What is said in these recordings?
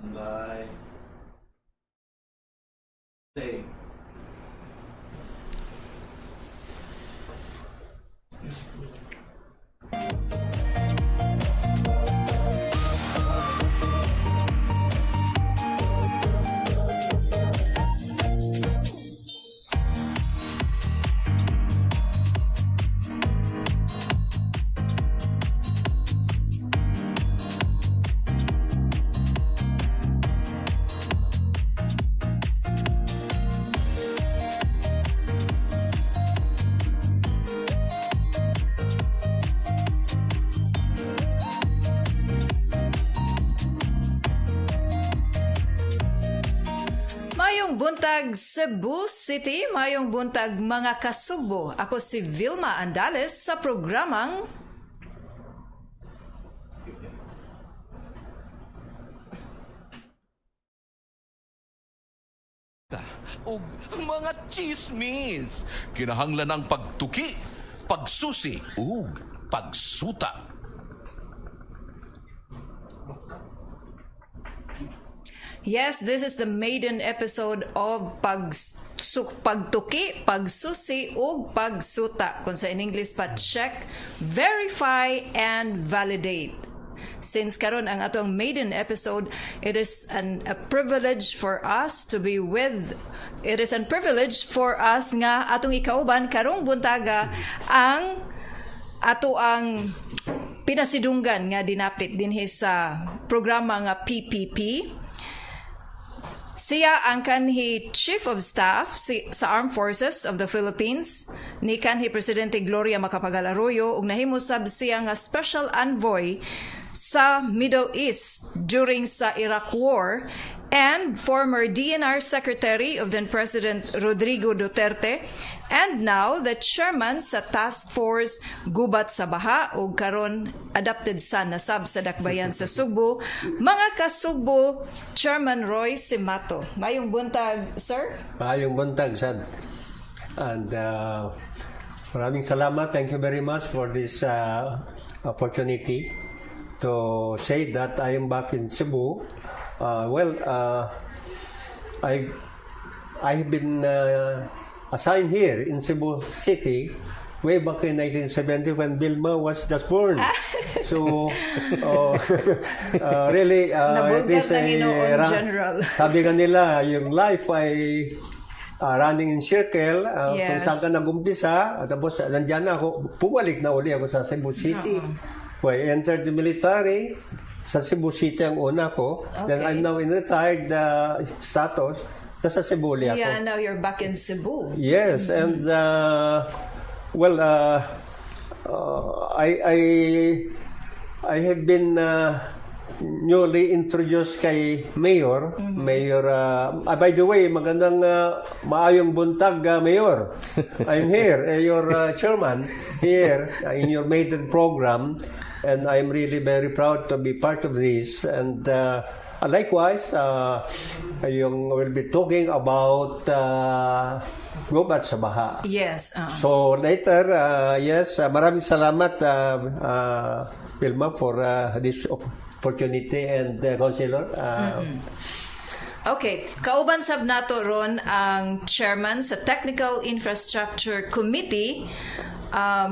Standby. Play. Mayong buntag Cebu City, mayong buntag mga kasugbo. Ako si Vilma Andales sa programang o mga chismis. Kinahanglan ang pagtuki, pagsusi, ug pagsuta. Yes, this is the maiden episode of pagtuki, pagsusi, ug pagsuta. Kung sa in English pa, check, verify, and validate. Since karon ang atong maiden episode, it is a privilege for us to be with, it is a privilege for us nga atong ikauban karong buntaga ang ato ang pinasidunggan nga dinapit dinhi sa programa nga PPP. Siya ang kanhi Chief of Staff sa Armed Forces of the Philippines, ni kanhi Presidente Gloria Macapagal Arroyo, ug nahimo sab siya nga Special Envoy sa Middle East during sa Iraq War, and former DNR Secretary of then President Rodrigo Duterte, and now the chairman sa Task Force Gubat sa Baha ug karon adopted sa nasab sa Dakbayan sa Sugbo. Mga kasugbo, Chairman Roy Simato. Mayong buntag, sir? Mayong buntag, sad. And maraming salamat. Thank you very much for this opportunity to say that I am back in Cebu. I have been assigned here in Cebu City way back in 1970 when Vilma was just born. So, really, it is General. Sabi nga nila, yung life ay running in circle. Kung saan ka nag-umpisa, at tapos nandiyan na ako, pumalik na uli ako sa Cebu City. I entered the military. Sa Cebu City ang una ko. Okay. Then I'm now in retired status. Nasa Cebu ulit ako. Yeah, now you're back in Cebu. Yes, and I have been newly introduced kay Mayor. Mayor, by the way, magandang maayong buntag, Mayor. I'm here, your chairman, here in your maiden program. And I'm really very proud to be part of this. And likewise, we'll be talking about Gubat sa Baha. Yes. So later, maraming salamat, Vilma, for this opportunity, and Councilor. Okay, kauban sab nato ron ang chairman sa Technical Infrastructure Committee.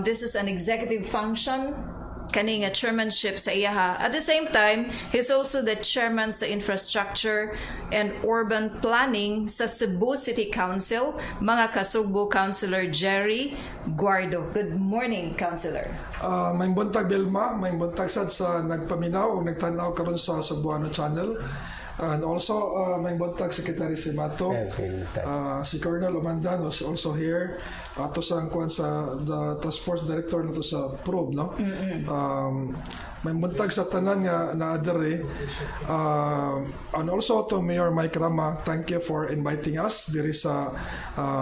This is an executive function, kaning chairmanship sa iyaha. At the same time, he's also the chairman sa Infrastructure and Urban Planning sa Cebu City Council. Mga kasugbo, Councilor Jerry Guardo. Good morning, Councilor. May buntag Vilma, may buntag sad sa nagpaminaw o nagtanaw karon sa Cebuano Channel. And also, may buntag Secretary Simato, si Colonel Omandan was also here. Ato sa the Task Force Director na to sa PROB, no? May buntag sa tanan nga naadere. And also to Mayor Mike Rama, thank you for inviting us. There is a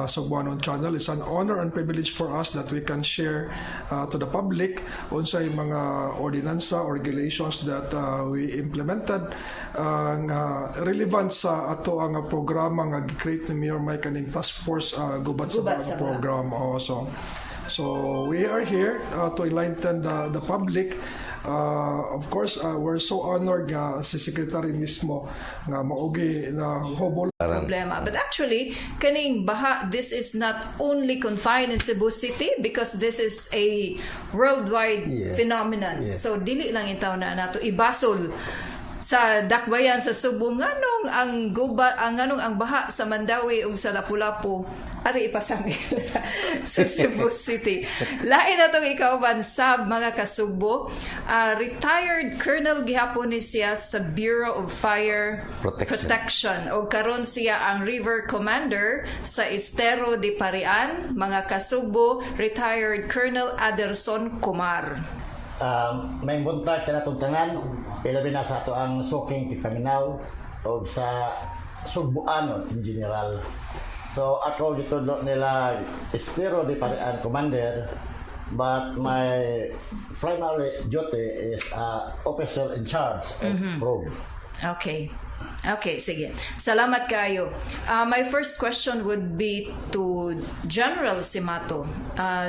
Cebuano Channel. It's an honor and privilege for us that we can share to the public unsay mga ordinansa or regulations that we implemented relevant sa ato ang programa nga gi-create ni Mayor Mike kaning Task Force Gubat sa Baha program also. So we are here to enlighten the public Of course, we're so honored nga si Secretary mismo nga maugi na hubol problema. But actually, kaning baha, this is not only confined in Cebu City because this is a worldwide phenomenon. So, dili lang itaw na nato ibasol sa dakbayan sa Subo nganong ang baha sa Mandawi ug sa Lapu-Lapu ari ipasangil sa Cebu City. Lain na itong ikauban sa mga kasubo. Retired Colonel gihapon ni siya sa Bureau of Fire Protection. O karon siya ang River Commander sa Estero de Parian. Mga kasubo, Retired Colonel Aderson Kumar. May buntag ka natong tanan, ilabi na sa ato ang suking Tikaminaw o sa Subuano in general. So ako gitulo nila Estero de Parian Commander, but my primary duty is officer in charge of probe. Okay, sige. Salamat kayo. My first question would be to General Simato.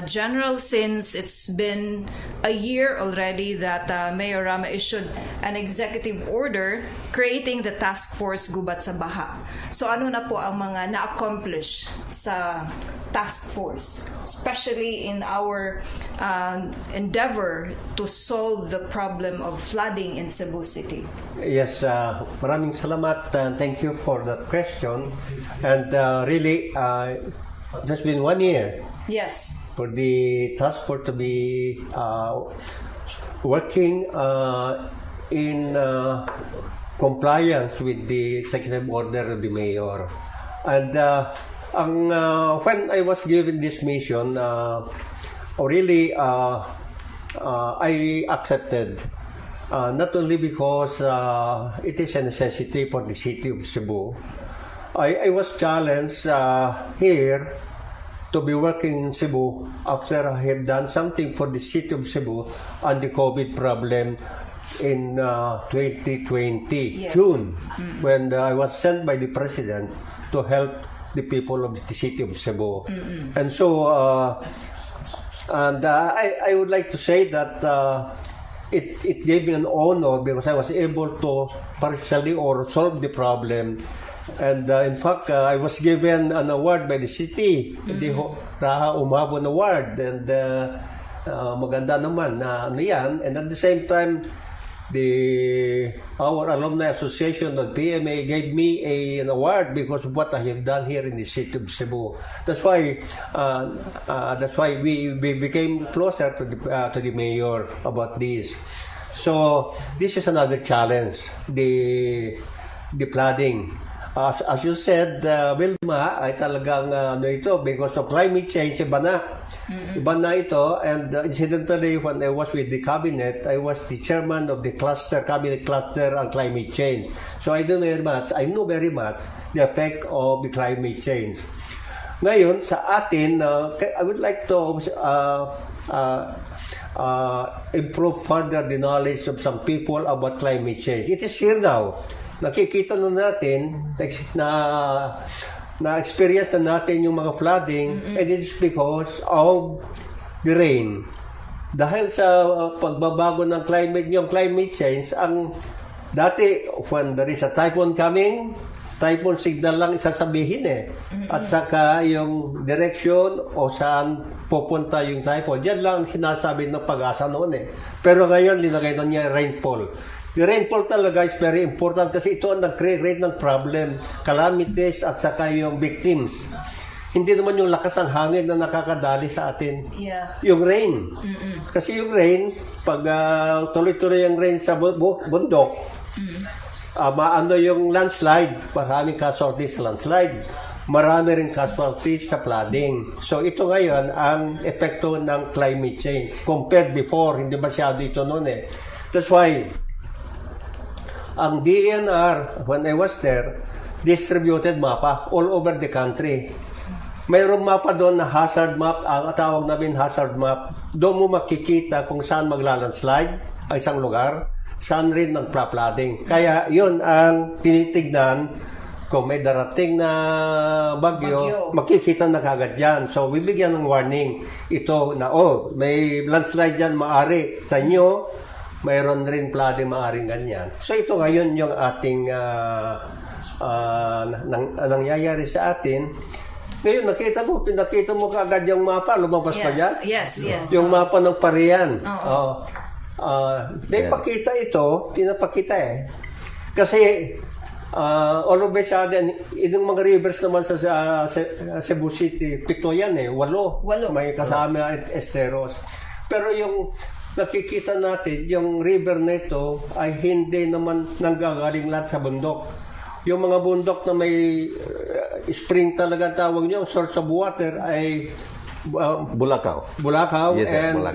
General, since it's been a year already that Mayor Rama issued an executive order creating the task force Gubat sa Baha. So ano na po ang mga na-accomplish sa task force, especially in our endeavor to solve the problem of flooding in Cebu City? Yes, maraming salamat. Thank you for that question. And really, it has been 1 year Yes. for the task force to be working in compliance with the executive order of the mayor. And when I was given this mission, really I accepted. Not only because it is a necessity for the city of Cebu. I was challenged here to be working in Cebu after I have done something for the city of Cebu on the COVID problem in 2020, June, when I was sent by the President to help the people of the city of Cebu. And so, I would like to say that it gave me an honor because I was able to partially or solve the problem. And in fact, I was given an award by the city, the Raha Umabon Award. And maganda naman na ano yan. And at the same time, our alumni association of PMA gave me an award because of what I have done here in the city of Cebu. That's why we became closer to the mayor about this. So this is another challenge, the flooding. As you said, Wilma, ay talagang ito because of climate change, iba na ito. And incidentally, when I was with the cabinet, I was the chairman of the cabinet cluster on climate change. So I know very much the effect of the climate change. Ngayon, sa atin, I would like to improve further the knowledge of some people about climate change. It is here now. Nakikita na natin na experience na natin yung mga flooding, and it is because of the rain. Dahil sa pagbabago ng yung climate change, ang dati when there is a typhoon coming, typhoon signal lang isasabihin at saka yung direction o saan pupunta yung typhoon, yan lang sinasabi ng Pag-asa noon Pero ngayon linagay na niya rainfall. The rainfall talaga is very important kasi ito ang nag-create ng problem, calamities at saka yung victims. Hindi naman yung lakas ng hangin na nakakadali sa atin. Yung rain. Kasi yung rain, pag tuloy-tuloy yung rain sa bundok, maano yung landslide, maraming casualties sa landslide. Marami rin casualties sa flooding. So ito ngayon ang epekto ng climate change. Compared before, hindi masyado ito noon That's why ang DNR, when I was there, distributed mapa all over the country. Mayroong mapa doon na hazard map, ang tawag namin hazard map. Doon mo makikita kung saan maglalandslide ang isang lugar, saan rin nagpla-flooding. Kaya yun ang tinitignan kung may darating na bagyo, makikita na kagad yan. So, bibigyan ng warning ito na, may landslide dyan, maari sa inyo, mayroon rin flooding maaring ganyan. So ito ngayon yung ating nangyayari sa atin. Ngayon, pinakita mo kaagad yung mapa, lumabas pa dyan? Yes. Yung mapa ng Parian. Oo. Pinapakita pinapakita Kasi, all of a sudden, yung mga rivers naman sa Cebu City, 7 yan 8. 8. May kasama esteros. Pero yung nakikita natin, yung river na ito ay hindi naman nanggagaling lahat sa bundok. Yung mga bundok na may spring talaga tawag nyo, source of water ay Bulacau Yes, sir, and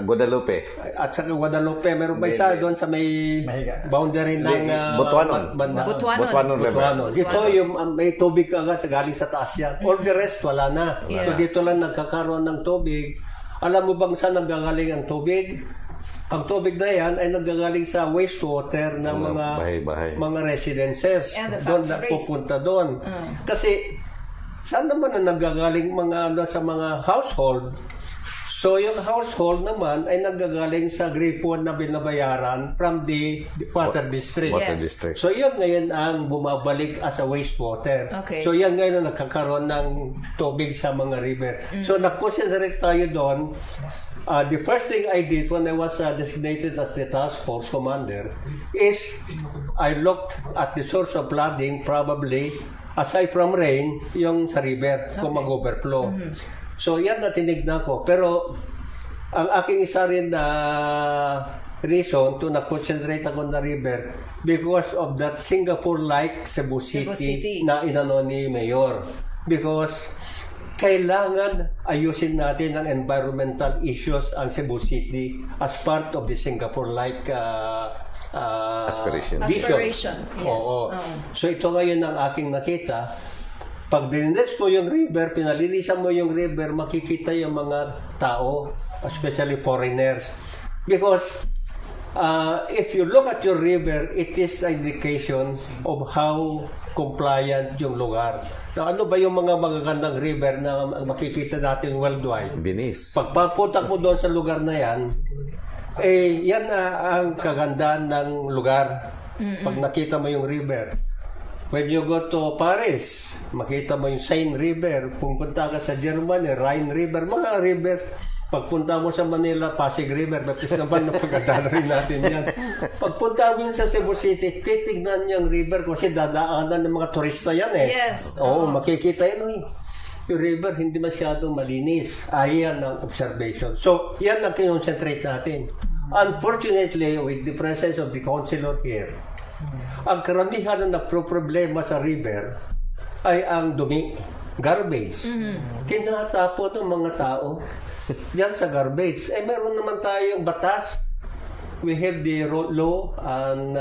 Guadalupe. at saka Guadalupe. Meron ba isa doon sa may boundary ng Butuanon. Butuanon. River. Dito yung may tubig agad sa galing sa taas yan. All the rest wala na. Yes. So dito lang nagkakaroon ng tubig. Alam mo bang saan naggagaling ang tubig? Ang tubig na yan ay naggagaling sa wastewater ng mga bahay-bahay. mga residences. And the Doon factories. pupunta doon. Kasi saan naman na naggagaling sa mga household? So yung household naman ay naggagaling sa gripo na binabayaran from the water district. Water Yes. district. So yun ngayon ang bumabalik as a wastewater. Okay. So yan ngayon ang nagkakaroon ng tubig sa mga river. So nag-concentrate tayo doon. The first thing I did when I was designated as the task force commander is I looked at the source of flooding, probably aside from rain, yung sa river, kung mag-overflow. So yan na tinignan ko. Pero ang aking isa rin na reason to nag-concentrate ako na river because of that Singapore-like Cebu City na inano ni Mayor. Because kailangan ayusin natin ang environmental issues ang Cebu City as part of the Singapore-like Aspiration. Aspiration, yes. Oo. So ito ngayon ang aking nakita. Pag dinilis mo yung river, pinalinisan mo yung river, makikita yung mga tao, especially foreigners. Because if you look at your river, it is indications of how compliant yung lugar. Now, ano ba yung mga magagandang river na makikita natin worldwide? Venice. Pagpapunta mo doon sa lugar na yan, yan ang kagandahan ng lugar. Pag nakita mo yung river. When you go to Paris, makita mo yung Seine River. Pupunta ka sa Germany, Rhine River, mga rivers. Pagpunta mo sa Manila, Pasig River, bakit naman napagandaan rin natin yan. Pagpunta mo yun sa Cebu City, titignan yung river kasi dadaanan ng mga turista yan Yes. Oo, makikita yun. Yung river hindi masyadong malinis. Ayan ang observation. So, yan ang kinonsentrate natin. Unfortunately, with the presence of the councilor here, ang karamihan na nagproproblema sa river ay ang dumi, garbage. Tinatapon ng mga tao diyan sa garbage. Meron naman tayong batas. We have the law and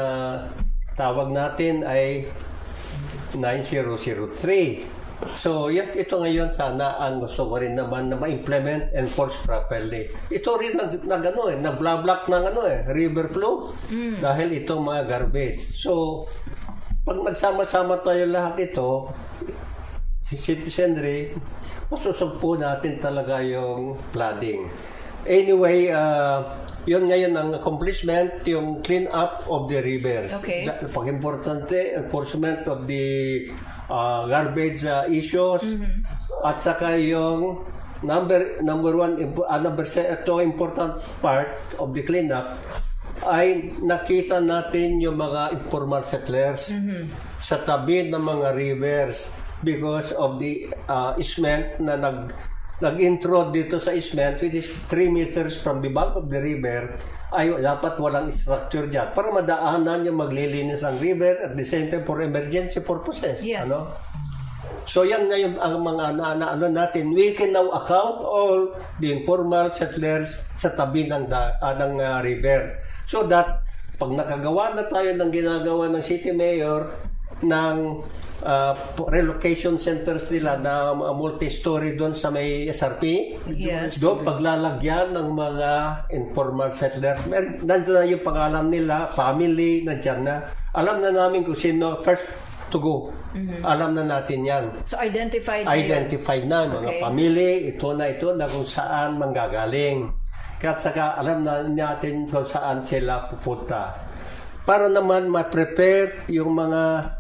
tawag natin ay 9003. So, ito ngayon sana ang gusto ko rin naman na ma-implement and enforce properly. Ito rin nag-block ng river flow dahil ito mga garbage. So, pag nagsama-sama tayo lahat ito, citizenry, masusugpo natin talaga yung flooding. Anyway, yun ngayon ang accomplishment, yung clean up of the rivers. Okay. Pag-importante, enforcement of the garbage issues, at saka yung number one, ito important part of the cleanup ay nakita natin yung mga informal settlers sa tabi ng mga rivers because of the easement na nag-intro dito sa easement, which is 3 meters from the bank of the river, ay dapat walang structure dyan para madaanan yung maglilinis ang river at the same time for emergency purposes. Yes. So yan ngayon ang mga natin. We can now account all the informal settlers sa tabi ng river. So that pag nakagawa na tayo ng ginagawa ng city mayor ng relocation centers nila na multi-story doon sa may SRP. Yes. Doon paglalagyan ng mga informal settlers. Nandun na yung pangalan nila, family, nandyan na. Alam na namin kung sino first to go. Alam na natin yan. So, identified Mga Okay. family, ito na kung saan manggagaling. Kaya saka alam na natin kung saan sila pupunta. Para naman ma-prepare yung mga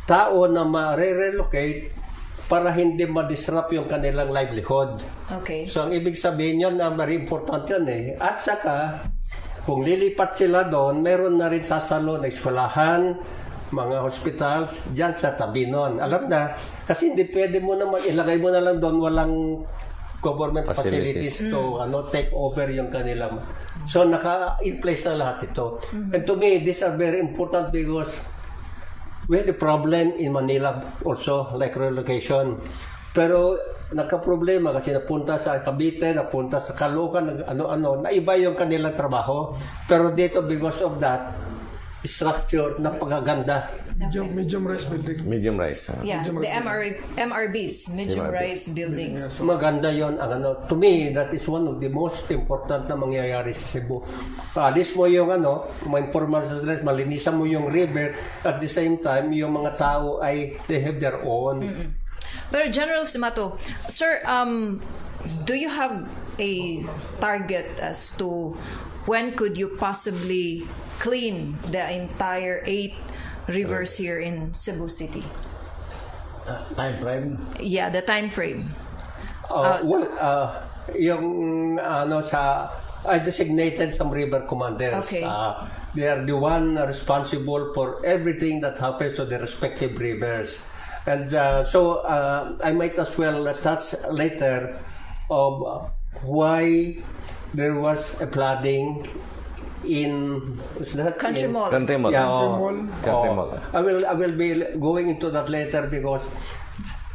tao na ma-relocate para hindi ma-disrupt yung kanilang livelihood. Okay. So, ang ibig sabihin yun, very important yun eh. At saka, kung lilipat sila doon, meron na rin sasalo na eskwelahan, mga hospitals, dyan sa tabi nun. Alam na, kasi hindi pwede mo naman, ilagay mo na lang doon, walang government facilities to take over yung kanilang. So, in place na lahat ito. And to me, these are very important because we had a problem in Manila also, like relocation. Pero nagka-problema kasi napunta sa Cavite, napunta sa Caloocan, ano-ano, naiba yung kanilang trabaho. Pero dito, because of that, structure, napakaganda. Medium rise building. Medium rise. Yeah, the MRBs, medium rise buildings. Maganda yon ang to me, that is one of the most important na mangyayari sa Cebu. Alis mo yung ma-informal sa stress, malinisan mo yung river, at the same time, yung mga tao ay, they have their own. Pero General Simato, sir, do you have a target as to when could you possibly clean the entire 8 rivers here in Cebu City? Time frame. Yeah, the time frame. Yung I designated some river commanders. Okay. They are the one responsible for everything that happens to the respective rivers. And so I might as well touch later of why there was a flooding in Country Mall. Country Mall. Yeah, Country Mall. I will be going into that later because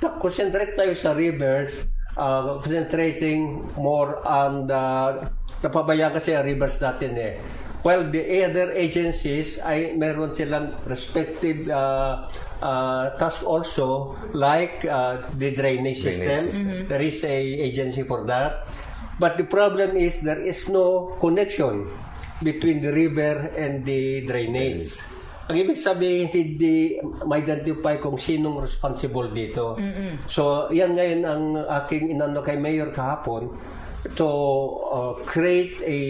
concentrate tayo sa rivers, concentrating more on napabayaan kasi ang rivers natin eh. While the other agencies ay meron silang respective task also, like the drainage system. There is a agency for that. But the problem is there is no connection between the river and the drainage. Ang ibig sabihin, hindi ma-identify kung sinong responsible dito. So, yan ngayon ang aking inano kay Mayor kahapon to create a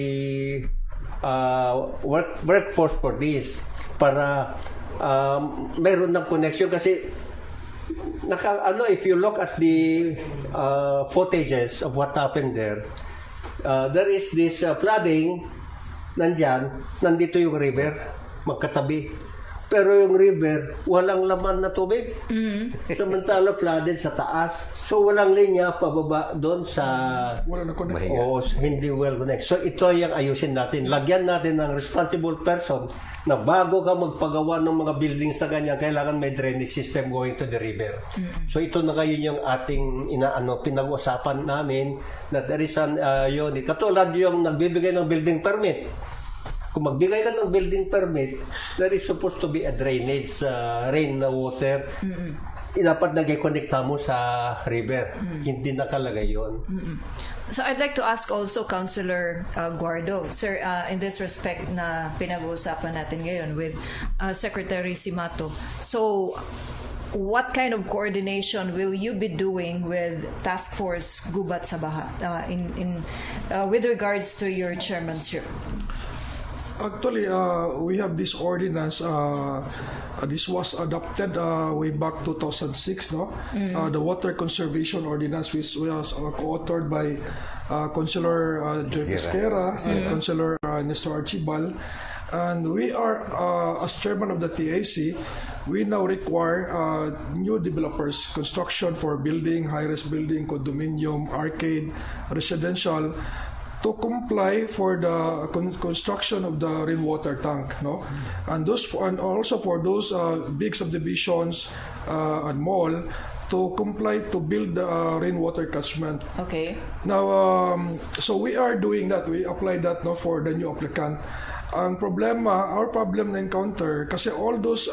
workforce for this para meron ng connection kasi if you look at the footages of what happened there, there is this flooding. Nandito yung river, magkatabi. Pero yung river, walang laman na tubig. Samantala flooded sa taas. So walang linya pababa doon sa Wala na connect. hindi well connect. So ito yung ayusin natin. Lagyan natin ng responsible person na bago ka magpagawa ng mga building sa ganyan, kailangan may drainage system going to the river. So ito na ngayon yung ating pinag-usapan namin na there is an unit. Katulad yung nagbibigay ng building permit. Kung magbigay ka ng building permit, there is supposed to be a drainage, rain na water. Dapat nag-connecta mo sa river. Hindi nakalagay yun. So I'd like to ask also Councilor Guardo, sir, in this respect na pinag-uusapan natin ngayon with Secretary Simato. So what kind of coordination will you be doing with Task Force Gubat Sabaha with regards to your chairmanship? Actually, we have this ordinance. This was adopted way back 2006, no? The Water Conservation Ordinance, which was co-authored by Councilor Joy Pesquera and Councilor Nestor Archibal. And we are, as chairman of the TAC, we now require new developers, construction for building, high-rise building, condominium, arcade, residential, to comply for the construction of the rainwater tank, no, and also for those big subdivisions and mall to comply to build the rainwater catchment. Okay. Now, so we are doing that. We apply that no for the new applicant. Ang problema, our problem na encounter, kasi all those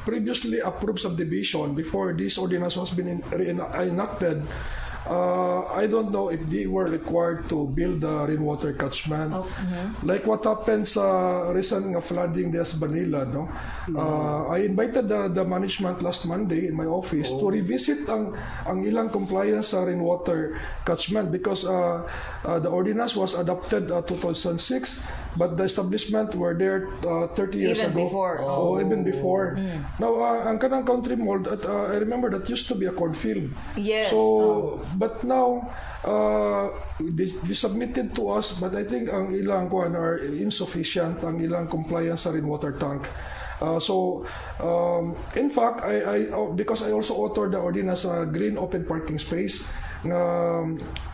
previously approved subdivision before this ordinance was been enacted, I don't know if they were required to build the rainwater catchment. Like what happened sa recent nga flooding des Manila, no? I invited the management last Monday in my office to revisit ang ilang compliance sa rainwater catchment because the ordinance was adopted 2006, but the establishment were there 30 years Even ago. before. Even before. Now, ang kanang country mall, I remember that used to be a cornfield. Yes. So, but now, they submitted to us, but I think ang ilang kuan are insufficient, ang ilang compliance sa rainwater tank. In fact, because I also authored the ordinance green open parking space,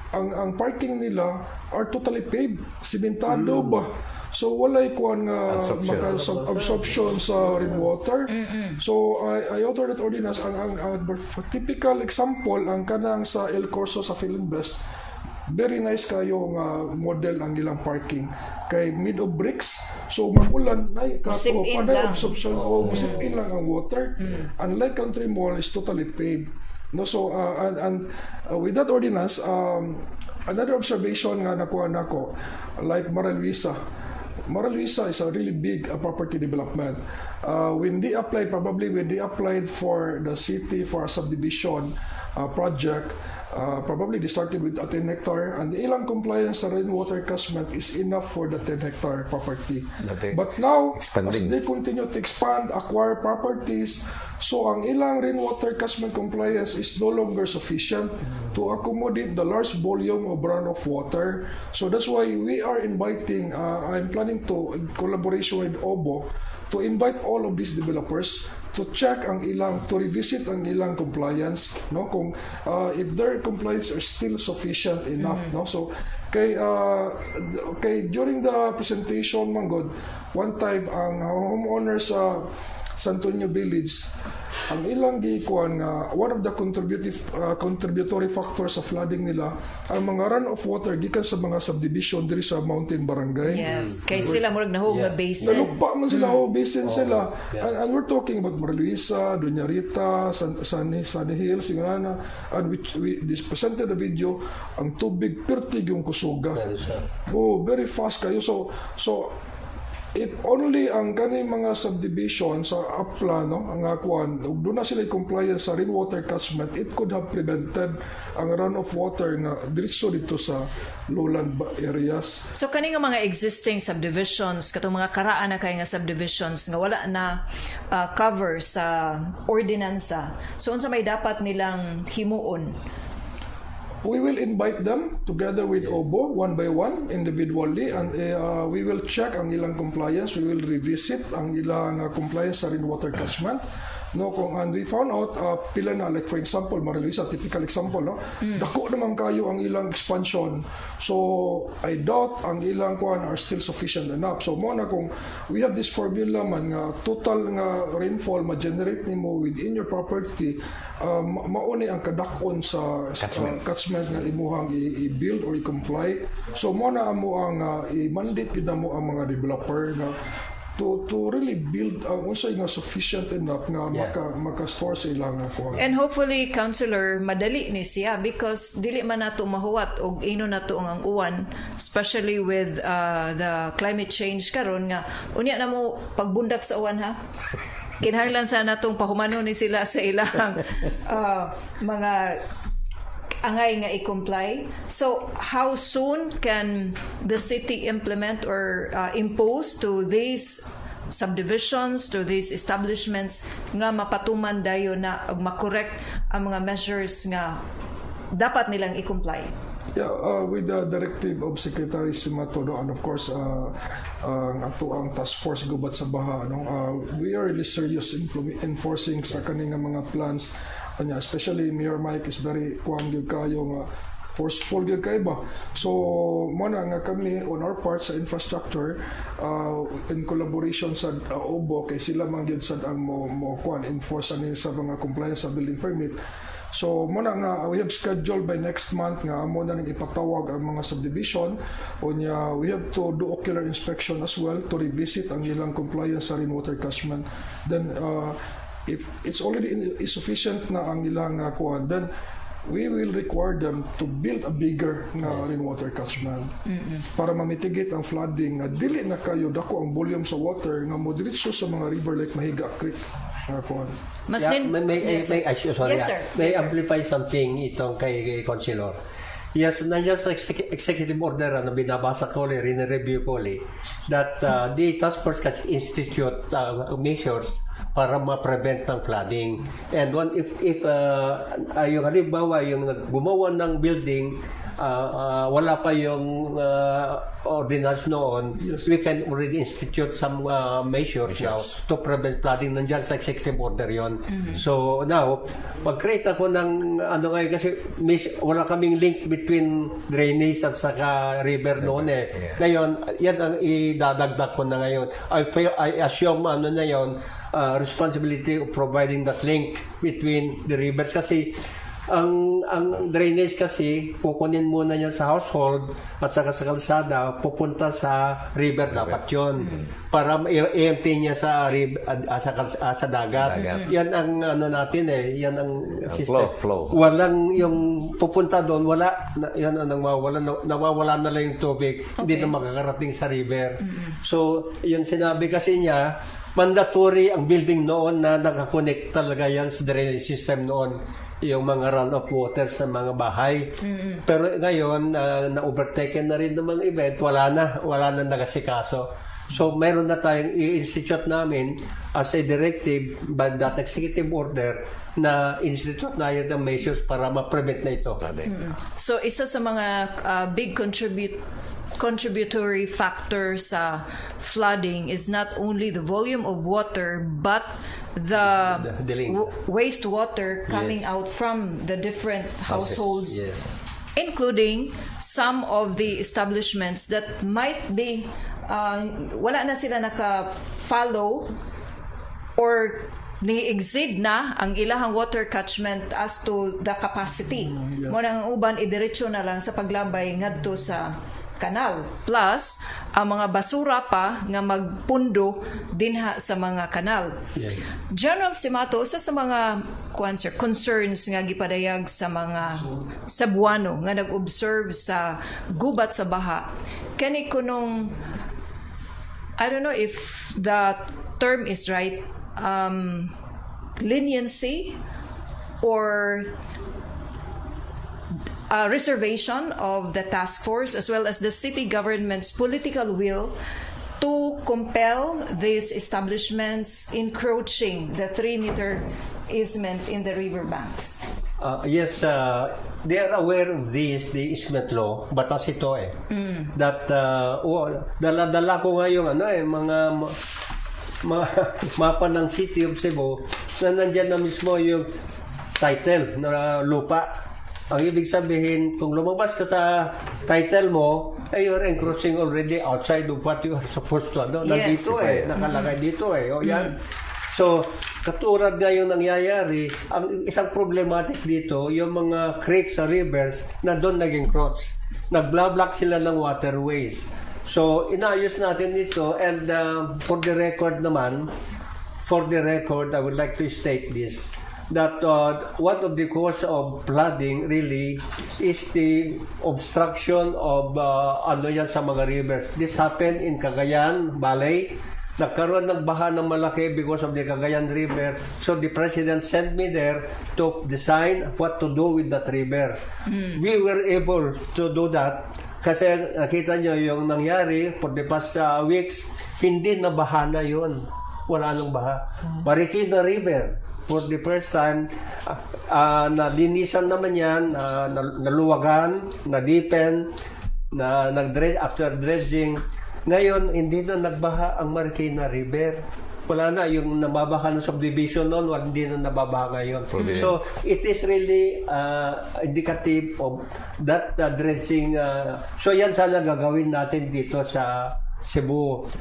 ang parking nila are totally paved, simentado ba? So walay kuan nga absorption sa rainwater. So I authored that ordinance. Ang typical example ang kanang sa El Corso sa Philinvest. Very nice kayo nga model ang ilang parking kay made of bricks. So magulan nay kato pada absorption o musipin lang ang water. Unlike country mall is totally paved. No, so with that ordinance, another observation nga nakuha nako, like Mara Luisa is a really big property development. When they applied for the city for a subdivision project, probably they started with a 10 hectare, and the ilang compliance sa rainwater catchment is enough for the 10 hectare property. But now, as they continue to expand, acquire properties, so ang ilang rainwater catchment compliance is no longer sufficient to accommodate the large volume of runoff water. So that's why we are inviting, I'm planning to, in collaboration with OBO, to invite all of these developers to check ang ilang, to revisit ang ilang compliance, no, kung if their compliance are still sufficient enough, no. So kay during the presentation manggod, one time ang homeowners sa San Antonio Village, ang ilang gikuan nga one of the contributory factors sa flooding nila ang mga runoff water gikan sa mga subdivision diri sa mountain barangay. Yes, kay sila murag nahog nga basin. Nalugpa man sila basin sila. And we're talking about Mara Luisa, Doña Rita, Sunny Hills, Singana, and we presented a video, ang tubig pertig yung kusuga. Oh, very fast kayo. So if only ang kani mga subdivision sa APLA, no, ang akuan, doon na sila compliance sa rainwater catchment, it could have prevented ang runoff water nga diretso dito sa lowland areas. So kani nga mga existing subdivisions, katong mga karaan na kay nga subdivisions nga wala na cover sa ordinansa. So unsa may dapat nilang himuon? We will invite them together with OBO one by one individually, and we will check ang ilang compliance. We will revisit ang ilang compliance sa rainwater catchment. No, and we found out pila na, like for example Mara Luisa, typical example, no, dako naman kayo ang ilang expansion, so I doubt ang ilang kuan are still sufficient enough. So mo na kung we have this formula man nga total nga rainfall ma-generate nimo within your property, mauni ang kadakon sa catchment nga imuhang i-build or i-comply. So mo na amo ang i-mandate gid mo ang mga developer na to really build also nga sufficient enough nga maka-store sa ilang kuha. And hopefully, Councilor, madali ni siya because dili man nato mahuwat og ino nato ang uwan, especially with the climate change karon nga unya na mo pagbundak sa uwan, ha. Kinahanglan sa natong pahumanon ni sila sa ilang mga angay nga i-comply. So, how soon can the city implement or impose to these subdivisions, to these establishments nga mapatuman dayon na makorek ang mga measures nga dapat nilang i-comply? Yeah, with the directive of Secretary Simato, no, and of course ang ato ang task force gubat sa baha, no, we are really serious in enforcing sa kaning mga plans. Especially Mayor Mike is very kuang gyud kayo nga forceful gyud kay ba. So mo na nga kami on our part sa infrastructure in collaboration sa OBO kay sila man gyud sad ang mo kuan enforce ani sa mga compliance sa building permit. So mo na nga we have scheduled by next month nga amo na ning ipatawag ang mga subdivision unya we have to do ocular inspection as well to revisit ang ilang compliance sa rainwater catchment. Then if it's already insufficient na ang ilang kuan, then we will require them to build a bigger nga rainwater catchment para mamitigate ang flooding nga dili na kayo dako ang volume sa water nga modiretso sa mga river like Mahiga Creek. Mas Yeah, din, may Yes, sir. may Yes, sir. amplify something itong kay Councilor. Yes, nandiyan sa executive order na binabasa ko ulit, rinireview ko ulit, that the task force can institute measures para ma-prevent ng flooding. And if yung halimbawa, yung gumawa ng building, wala pa yung ordinance noon, Yes. we can already institute some measures now to prevent flooding. Nandiyan sa executive order yon. So now, mag-create ako ng ano ngayon kasi wala kaming link between drainage at saka river noon eh. Ngayon, yan ang idadagdag ko na ngayon. I assume ano na yon, responsibility of providing that link between the rivers kasi ang drainage kasi kukunin muna niya sa household at saka sa kalsada pupunta sa river dapat yun para i-empty niya sa sa dagat. Yan ang ano natin eh, yan ang system. Flow. Walang yung pupunta doon, wala yan ang nawawala na lang yung tubig, hindi na makakarating sa river. So yung sinabi kasi niya, mandatory ang building noon na nakakonect talaga yan sa drainage system noon, yung mga runoff waters ng mga bahay. Pero ngayon, na-overtaken na rin ng mga event, wala na nagasikaso. So, meron na tayong i-institute namin as a directive by that executive order na institute na yun ang measures para ma-prevent na ito. So, isa sa mga big contributory factor sa flooding is not only the volume of water but the wastewater coming out from the different households, Yes. including some of the establishments that might be wala na sila naka-follow or ni-exceed na ang ilahang water catchment as to the capacity. Mo nang uban idiretso na lang sa paglabay ngadto sa kanal. Plus, ang mga basura pa nga magpundo dinha sa mga kanal. General Simato, sa mga concerns nga gipadayag sa mga Cebuano nga nag-observe sa gubat sa baha, kani kunong, I don't know if the term is right, leniency or reservation of the task force as well as the city government's political will to compel these establishments encroaching the 3-meter easement in the riverbanks. Yes, they are aware of the easement law, batas ito eh. That, dala-dala ko ngayon, mga mapa ng City of Cebu na nandyan na mismo yung title na lupa. Ang ibig sabihin, kung lumabas ka sa title mo, you're encroaching already outside of what you are supposed to. Nandito nakalagay dito eh. O yan. So, katulad nga yung nangyayari, ang isang problematic dito, yung mga creeks sa rivers na doon nag-encroach. Nag-block sila ng waterways. So, inaayos natin ito and for the record, I would like to state this, that one of the cause of flooding really is the obstruction of yan sa mga rivers. This happened in Cagayan Valley. Nagkaroon ng baha ng malaki because of the Cagayan River. So the President sent me there to design what to do with that river. We were able to do that kasi nakita nyo yung nangyari for the past weeks, hindi na baha na yun. Wala nang baha. Marikina River, for the first time, nalinisan naman yan, naluwagan, na-deepen, after dredging. Ngayon, hindi na nagbaha ang Marikina River. Wala na, yung nababaha ng subdivision noon, hindi na nababaha ngayon. So, it is really indicative of that dredging. So, yan sana gagawin natin dito sa Cebu.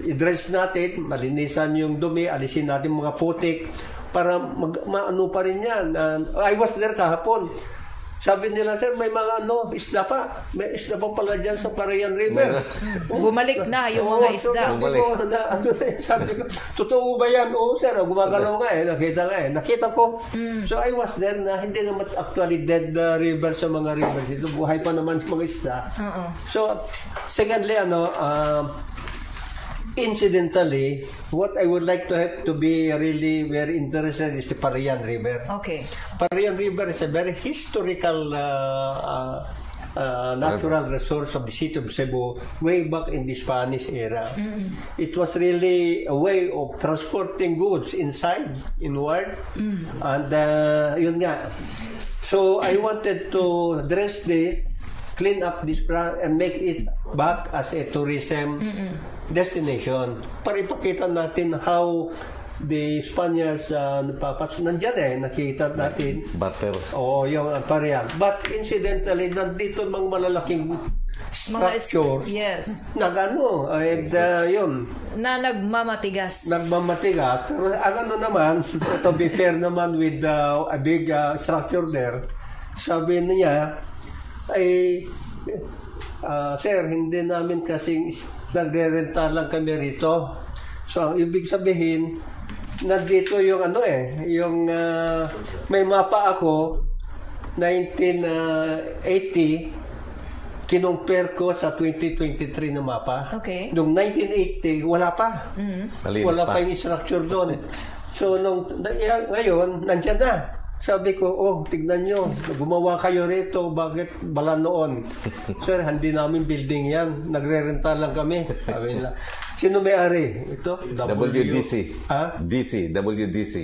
I-dredge natin, malinisan yung dumi, alisin natin mga putik para maano pa rin yan. I was there kahapon. Sabi nila, sir, may mga isda pa. May isda pa pala dyan sa Parian River. Bumalik na yung mga isda. Sabi ko, totoo ba yan? Oo, sir. Gumagalaw nga nakita ko. So I was there na hindi naman actually dead river sa mga rivers. Ito, buhay pa naman mga isda. So, secondly, incidentally, what I would like to be really very interested is the Parian River. Okay. Parian River is a very historical natural resource of the city of Cebu way back in the Spanish era. It was really a way of transporting goods inward. And yun nga. So I wanted to address this, clean up this and make it back as a tourism destination para ipakita natin how the Spaniards nandyan nakita natin Butter. yung Parian. But incidentally nandito mga malalaking structures Yes. yun Na nagmamatigas. pero ang naman to be fair naman with a big structure there, sabi niya ay sir, hindi namin kasing nagre-renta lang kami rito. So, ang ibig sabihin, nandito yung yung may mapa ako, 1980, kinumpare ko sa 2023 na mapa. Okay. Noong 1980, wala pa. Malinis Wala pa. pa yung structure doon. So, ngayon, nandyan na. Sabi ko, tignan nyo, gumawa kayo rito, bakit bala noon? Sir, hindi namin building yan, nagre-renta lang kami. Sabi nila, sino may-ari? Ito? WDC. WDC. WDC.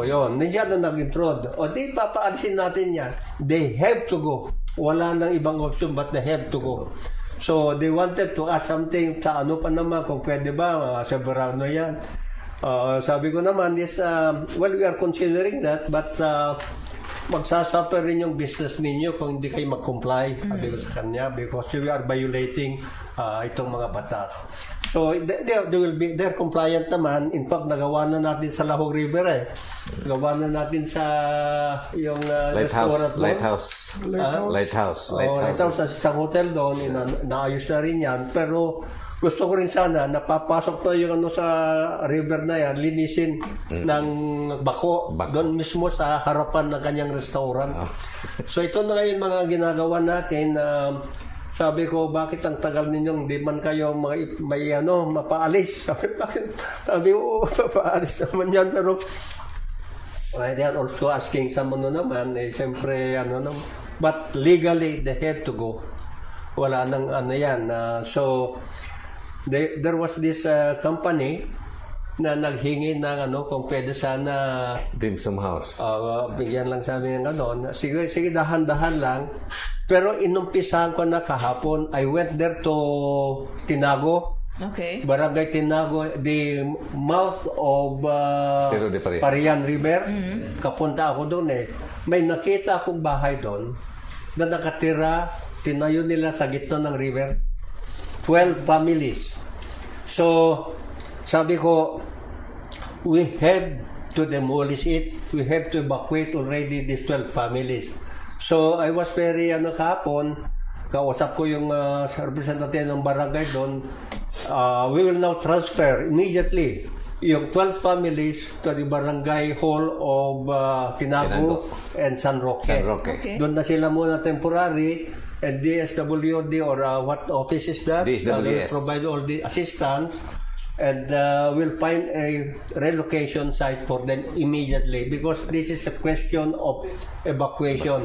Yun. Nandiyan na nag-introd. Di papaalisin natin yan. They have to go. Wala nang ibang option but they have to go. So, they wanted to ask something sa pa naman, kung pwede ba, sa Verano yan. Sabi ko naman, yes, well, we are considering that, but magsasuffer rin yung business ninyo kung hindi kayo mag-comply, sabi ko sa kanya, because we are violating itong mga batas. So, they're compliant naman. In fact, nagawa na natin sa Lahog River Nagawa na natin sa yung Lighthouse. Lighthouse sa isang hotel doon, naayos na rin yan. Pero, gusto ko rin sana napapasok to yung sa river na yan, linisin ng bako doon mismo sa harapan ng kanyang restaurant. So ito na ngayon mga ginagawa natin. Sabi ko, bakit ang tagal ninyong di man kayo may mapaalis? Sabi ko, mapaalis naman yan. Pero they are also asking someone naman, siyempre, but legally they have to go. Wala nang yan. So, there was this company na naghingi ng kung pwede sana Dim Sum House. Bigyan lang sa amin ng sige dahan-dahan lang. Pero inumpisahan ko na kahapon. I went there to Tinago. Okay. Barangay Tinago, the mouth of Estero de Parian. Parian River. Kapunta ako doon May nakita akong bahay doon na nakatira, tinayo nila sa gitna ng river. 12 families. So, sabi ko, we have to demolish it. We have to evacuate already these 12 families. So, I was very, kahapon, kausap ko yung representative ng barangay doon. We will now transfer immediately yung 12 families to the barangay hall of Tinago and San Roque. Okay. Doon na sila muna temporary. And DSWD or what office is that? DSWS. Will provide all the assistance and we'll find a relocation site for them immediately because this is a question of evacuation.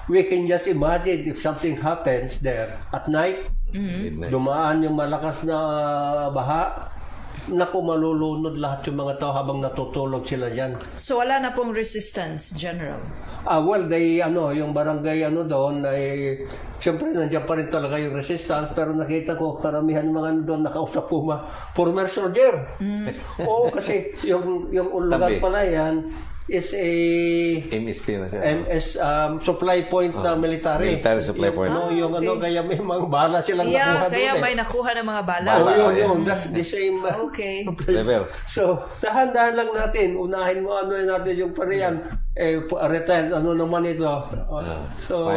We can just imagine if something happens there at night, dumaan yung malakas na baha, naku, malulunod lahat yung mga tao habang natutulog sila dyan. So wala na pong resistance, General? Well, yung barangay doon ay siyempre nandiyan pa rin talaga yung resistance pero nakita ko karamihan mga doon nakausap former soldier. Oo, kasi yung ulagan pala yan is a MSP na siya. supply point na military. Military supply point. Yung kaya may mga bala silang nakuha kaya doon may nakuha ng mga bala. yun. That's the same Okay. Level. So, dahan-dahan lang natin. Unahin mo natin yung parehan. Return, ano naman ito. So,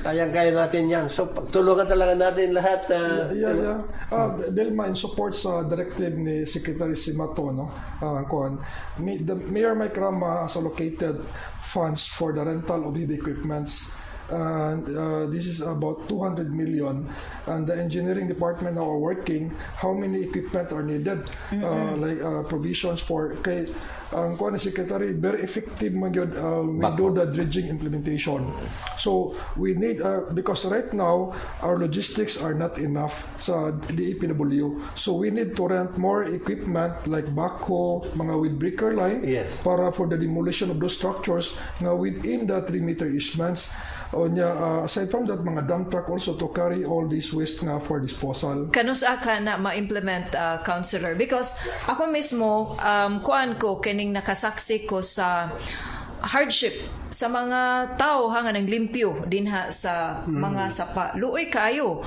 kayang-kaya natin yan. So, tulungan talaga natin lahat. Delma, in support sa directive ni Secretary Simato, no? The Mayor Mike Rama has allocated funds for the rental of heavy equipments. And this is about 200 million, and the engineering department now are working how many equipment are needed, like provisions for kay ang kuan ni secretary very effective man gyud we do the dredging implementation. So we need because right now our logistics are not enough sa DEPW, so we need to rent more equipment like backhoe, mga windbreaker line, para for the demolition of those structures nga within the 3-meter easements. Aside from that, mga dump truck also to carry all this waste nga for disposal. Kanusa ka na ma-implement, Counselor? Because ako mismo, kuan ko, kining nakasaksi ko sa hardship sa mga tao nga naglimpyo dinha sa mga sapa. Luoy kayo.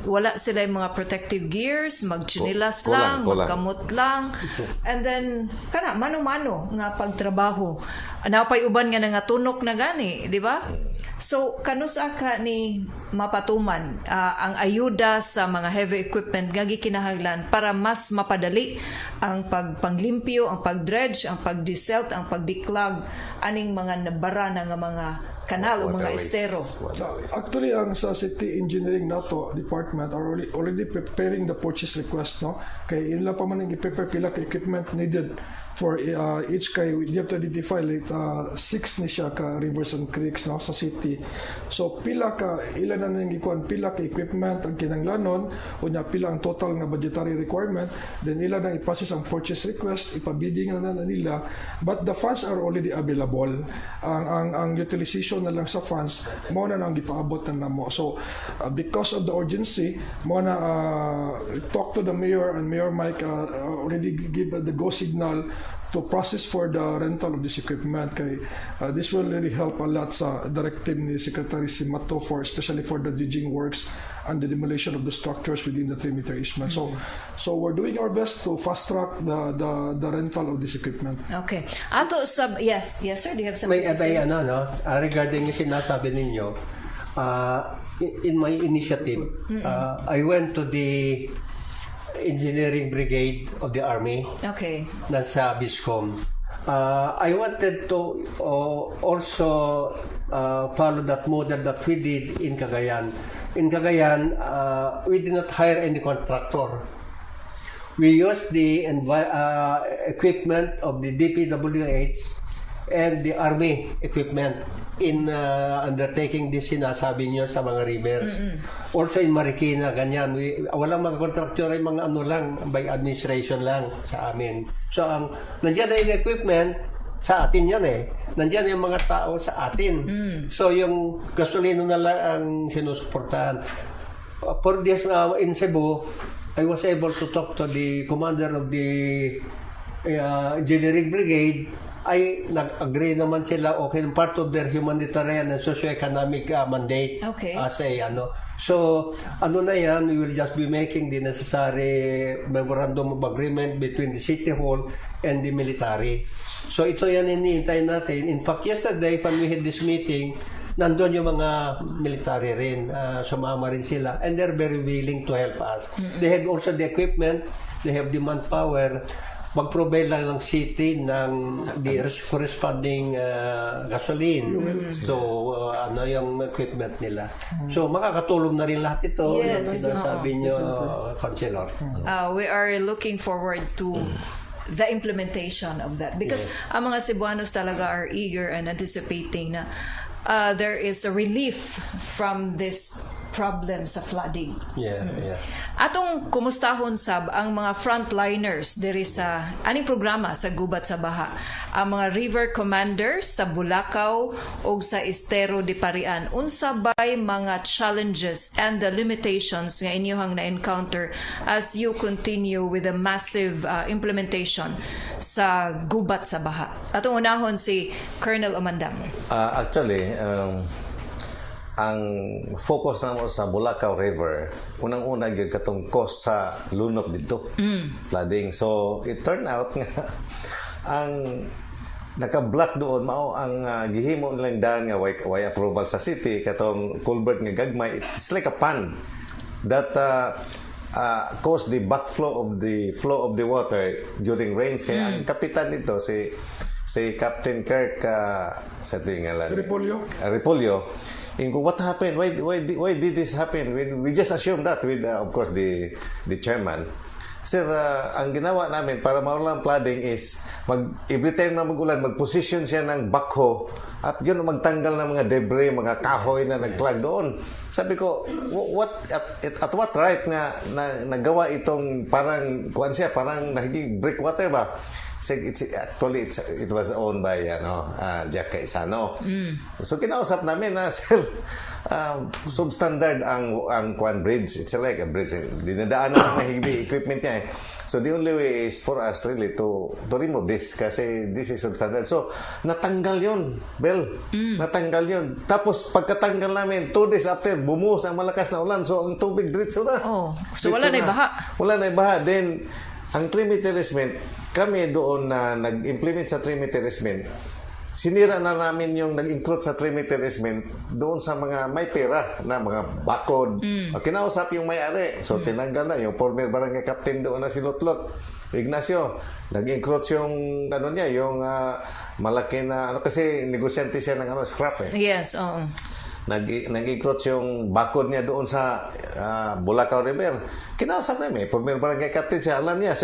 Wala sila yung mga protective gears, magchinilas lang, magkamot lang. And then, mano-mano nga pagtrabaho. Napay uban nga nga tunok na gani, di ba? So, kanusa ka ni mapatuman ang ayuda sa mga heavy equipment nga gikinahanglan para mas mapadali ang pagpanglimpyo, ang pagdredge, ang pagdesalt, ang pagdiklag aning mga nabara na nga mga kanal o mga estero. Actually, ang sa City Engineering nato department are already preparing the purchase request, no? Kay ila pa man ang i-prepare pila ka equipment needed for each kay we have to identify like 6 ni siya ka rivers and creeks, no, sa city. So pila ka ila na nang ikuan pila ka equipment ang kinahanglanon unya pila ang total nga budgetary requirement, then ila nang i-process ang purchase request, ipabidding na nila, but the funds are already available. Ang utilization na lang sa funds mo na nang gipaabot na namo. So because of the urgency mo na talk to the mayor, and Mayor Mike already give the go signal to process for the rental of this equipment. Kay this will really help a lot sa directive ni Secretary Simato especially for the dredging works and the demolition of the structures within the 3-meter easement. So we're doing our best to fast track the rental of this equipment. Okay. Ato yes sir, do you have something to say? Regarding yung sinasabi ninyo, in my initiative, I went to the Engineering Brigade of the Army. Okay. Nasa Biscom. I wanted to also follow that model that we did in Cagayan. In Cagayan, we did not hire any contractor. We used the equipment of the DPWH and the Army equipment in undertaking this sinasabi nyo sa mga rivers. Also in Marikina, ganyan. Walang mga contractor ay mga ano lang, by administration lang sa amin. So, nandiyan na yung equipment, sa atin yan Nandiyan yung mga tao sa atin. So, yung gasolino na lang ang sinusuportahan. For this, in Cebu, I was able to talk to the commander of the Engineering Brigade. Ay nag-agree naman sila, okay, part of their humanitarian and socio-economic mandate. Okay. So na yan, we will just be making the necessary memorandum of agreement between the City Hall and the military. So ito yan iniintay natin. In fact, yesterday when we had this meeting, nandun yung mga military rin, sumama rin sila, and they're very willing to help us. They have also the equipment, they have the manpower. Mag-provide lang ng city ng the corresponding gasoline. So, yung equipment nila. So, makakatulong na rin lahat ito. Yes. Yung sinasabi nyo, Councilor. We are looking forward to the implementation of that. Because ang mga Cebuanos talaga are eager and anticipating na there is a relief from this problem sa flooding. Yeah, yeah. Atong kumustahon sab ang mga frontliners diri sa aning programa sa gubat sa baha. Ang mga river commanders sa Bulacau ug sa Estero de Parian. Unsa bay mga challenges and the limitations nga inyong na-encounter as you continue with the massive implementation sa gubat sa baha? Atong unahon si Colonel Omandam. Actually, ang focus namo sa Bulacau River, unang-una gyud katong cause sa lunok dito, flooding. So it turned out nga ang naka-block doon mao ang gihimo nilang daan nga way approval sa city katong culvert nga gagmay. It's like a pond that cause the backflow of the flow of the water during rains. Kaya ang kapitan nito si Captain Kirk sa tingalan Repolyo. What happened? Why did this happen? We just assumed that with of course the chairman. Sir, ang ginawa namin para mawalan flooding is every time na mag-ulan, mag-position siya ng backhoe at yun magtanggal ng mga debris, mga kahoy na nagklag doon. Sabi ko, at what right na nagawa itong parang nagiging breakwater ba? Actually, it was owned by Jack Caisano. So kinausap namin na sir, substandard ang Kwan Bridge. It's like a bridge. Dinadaanan ng heavy equipment niya. So the only way is for us really to remove this kasi this is substandard. So natanggal yun, Bel. Natanggal yun. Tapos pagkatanggal namin, 2 days after, bumuhos ang malakas na ulan. So ang tubig diretso na. Oh, so wala na ibaha. Wala na ibaha. Then, ang 3-meter terracement, kami doon na nag-implement sa 3-meter terracement, sinira na namin yung nag-include sa 3-meter terracement doon sa mga may pera na mga bakod. Kinausap yung may-ari. So, tinanggal na yung former barangay captain doon na si Lotlot Ignacio. Nag-include yung yung malaki na kasi negosyante siya ng scrap Yes, oo. Nag-encroach yung bakod niya doon sa Bulacau River. Kinausap namin, former barangay captain siya, alam niya,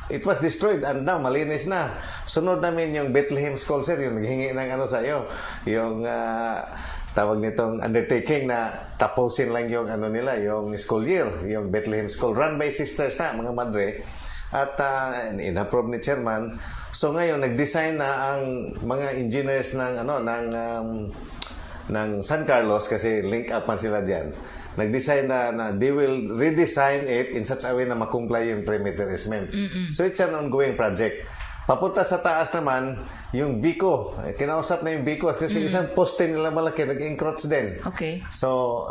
it was destroyed and now malinis na. Sunod namin yung Bethlehem School, sir, yung naghingi ng sa'yo, yung tawag nitong undertaking na tapusin lang yung nila, yung school year, yung Bethlehem School, run by sisters na, mga madre. At in-approve ni chairman. So ngayon, nag-design na ang mga engineers ng San Carlos kasi link up man sila dyan. Nag-design na they will redesign it in such a way na makumply yung perimeter easement. So it's an ongoing project. Papunta sa taas naman, yung Vico. Kinausap na yung Vico kasi isang poste nila malaki, nag-encroach din. Okay. So,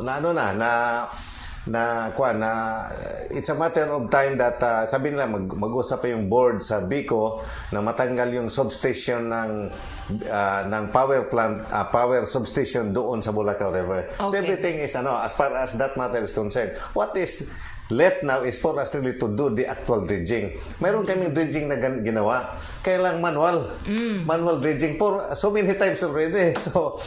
it's a matter of time that sabi nila mag-usap pa yung board sa Bico na matanggal yung substation ng power plant, power substation doon sa Bulacau River. Okay. So everything is as far as that matter is concerned. What is left now is for us really to do the actual dredging. Mayroon kaming dredging na ginawa. Kailang manual dredging for so many times already. So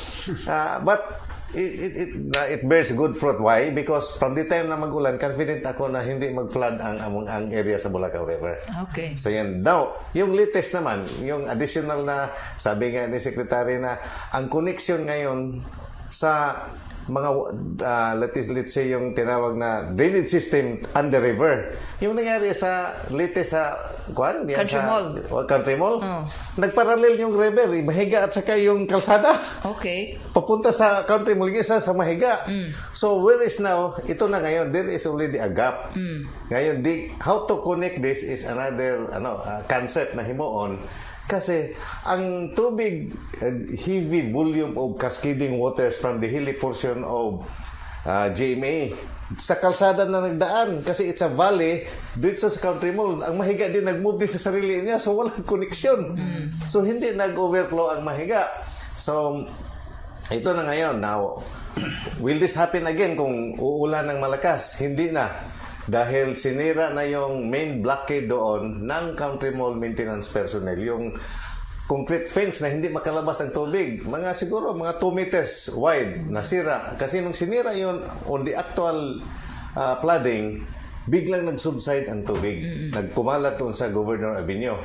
but it bears good fruit. Why? Because from the time na mag-ulan, confident ako na hindi mag-flood ang area sa Bulacau River. Okay. So yan. Now, yung latest naman, yung additional na, sabi nga ni Secretary na, ang connection ngayon sa mga, let's say yung tinawag na drainage system on the river. Yung nangyari sa latest sa Country Mall. Nagparallel yung river, Mahiga at saka yung kalsada. Okay. Papunta sa Country Mall, isa sa Mahiga. So where is now, ito na ngayon, there is already a gap. Ngayon, how to connect this is another concept na himuon. Kasi ang tubig, heavy volume of cascading waters from the hilly portion of GMA sa kalsada na nagdaan kasi it's a valley dito sa Country Mall. Ang Mahiga din nag-move din sa sarili niya, so walang connection. So hindi nag-overflow ang Mahiga. So ito na ngayon. Now, will this happen again kung uulan ng malakas? Hindi na. Dahil sinira na yung main blockade doon ng Country Mall maintenance personnel. Yung concrete fence na hindi makalabas ang tubig. Siguro mga 2 meters wide nasira. Kasi nung sinira yun on the actual flooding, biglang nag-subside ang tubig. Nagkumalat doon sa Governor Avenue.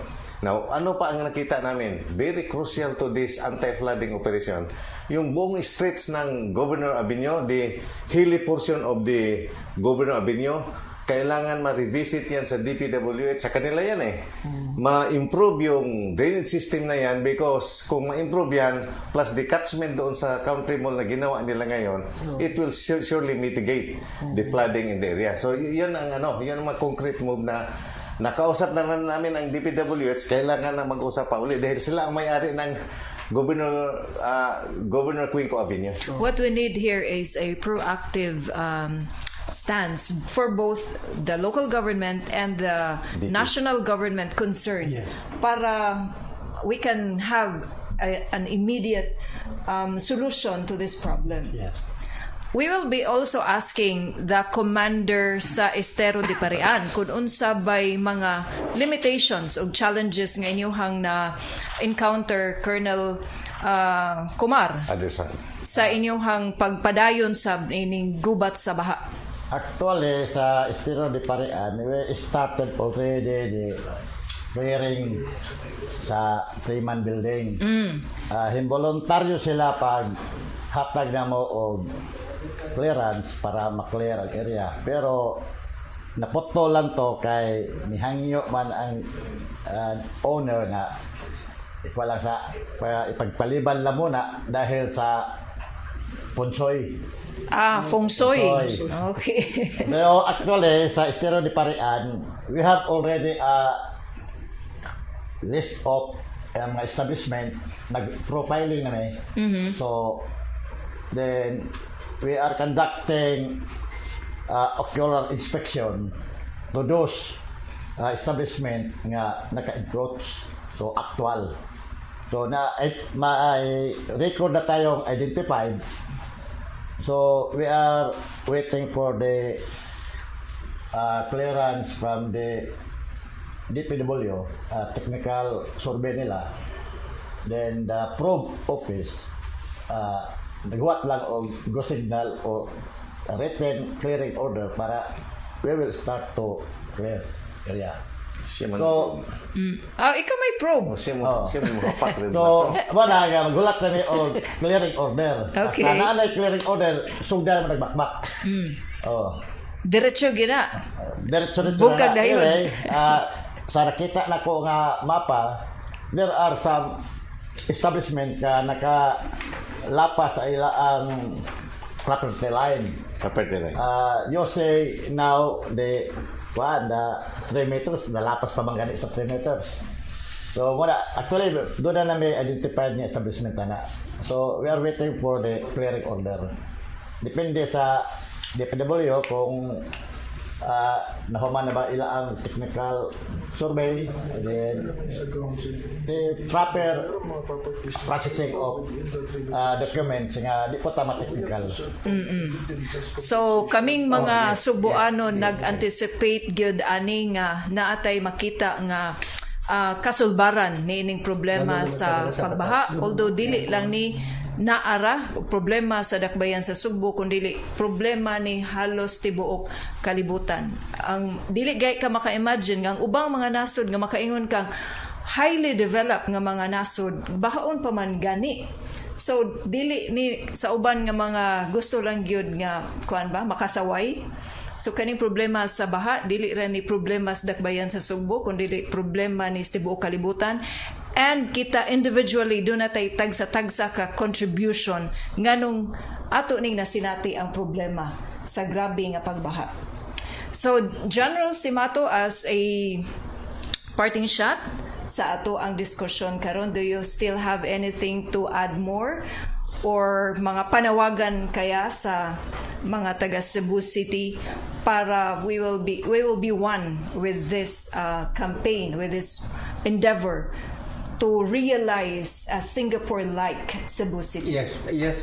Now, ano pa ang nakita namin? Very crucial to this anti-flooding operation. Yung buong streets ng Governor Avenue, the hilly portion of the Governor Avenue, kailangan ma-revisit yan sa DPWH. Sa kanila yan ma-improve yung drainage system na yan because kung ma-improve yan, plus the catchment doon sa country mall na ginawa nila ngayon, it will surely mitigate the flooding in the area. So, yun ang yun ang mga concrete move na nakausap na rin namin ang DPWH, kailangan na mag-usap pa uli dahil sila ang may-ari ng Governor Cuenco Avenue. What we need here is a proactive stance for both the local government and the national government concerned para we can have an immediate solution to this problem. We will be also asking the commander sa Estero de Parian kung unsa bay mga limitations o challenges nga inyuhang na encounter Colonel Kumar sa inyuhang pagpadayon sa ining gubat sa baha. Actually, sa Estero de Parian, we started already the clearing sa Freeman Building. Involuntaryo sila pag hatag na mo o clearance para maklear ang area. Pero naputo lang to kay nihangyo man ang owner nga wala sa ipagpaliban lang muna dahil sa punsoy. Feng Shui. Okay. Pero actually, sa Estero de Parian, we have already a list of mga establishment, nag-profiling na So, then, we are conducting ocular inspection to those establishment nga naka-encroach, so actual. So, may record na tayong identified. So, we are waiting for the clearance from the DPW, technical survey nila. Then, the probe office, nagawat lang o go signal o written clearing order para we will start to clear area. So, ikaw may probe. Siya mo hapak rin. So, wala nga, magulat kami o clearing order. Okay. Basta naanay clearing order, sugdan mo nagbakbak. Diretso gina. Diretso Bukag na. dayon. Anyway, sa nakita na ko nga mapa, there are some establishment ka nakalapas sa ilaang property line. You say now the 3 meters, nalapas pa bang ganit sa 3 meters. So, actually, doon na namin identified niya establishment na. So, we are waiting for the clearing order. Depende sa DPW kung nahuman na ba ilaang technical survey, and then the proper processing of documents nga di po tama technical. So kaming mga Subuano nag-anticipate gyud ani nga naatay makita nga kasulbaran niining problema sa pagbaha, although dili lang ni naara problema sa dakbayan sa Subo kundi problema ni halos tibuok kalibutan. Ang dili gay ka maka-imagine nga ang ubang mga nasod nga makaingon kang highly developed nga mga nasod bahaon pa man gani. So dili ni sa uban nga mga gusto lang gyud nga kuan ba makasaway. So kaning problema sa baha dili ra ni problema sa dakbayan sa Subo kundi problema ni tibuok kalibutan. And kita individually doon natay tagsa-tagsa ka contribution nganong ato ning nasinati ang problema sa grabe nga pagbaha. So General Simato, as a parting shot sa ato ang diskusyon karon, do you still have anything to add more or mga panawagan kaya sa mga taga Cebu City para we will be one with this campaign, with this endeavor to realize a Singapore-like Cebu City? Yes.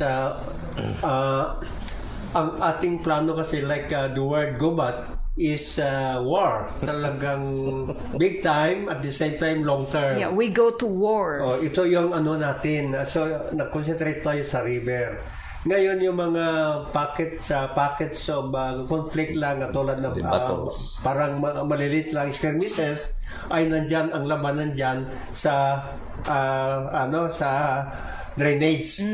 Ang ating plano kasi like the word gubat is war. Talagang big time at the same time long term. Yeah, we go to war. Ito yung natin. So nag-concentrate tayo sa river. Ngayon yung mga packets of conflict lang tulad ng The battles. parang malilit lang skirmishes ay nandyan ang labanan dyan sa sa drainage.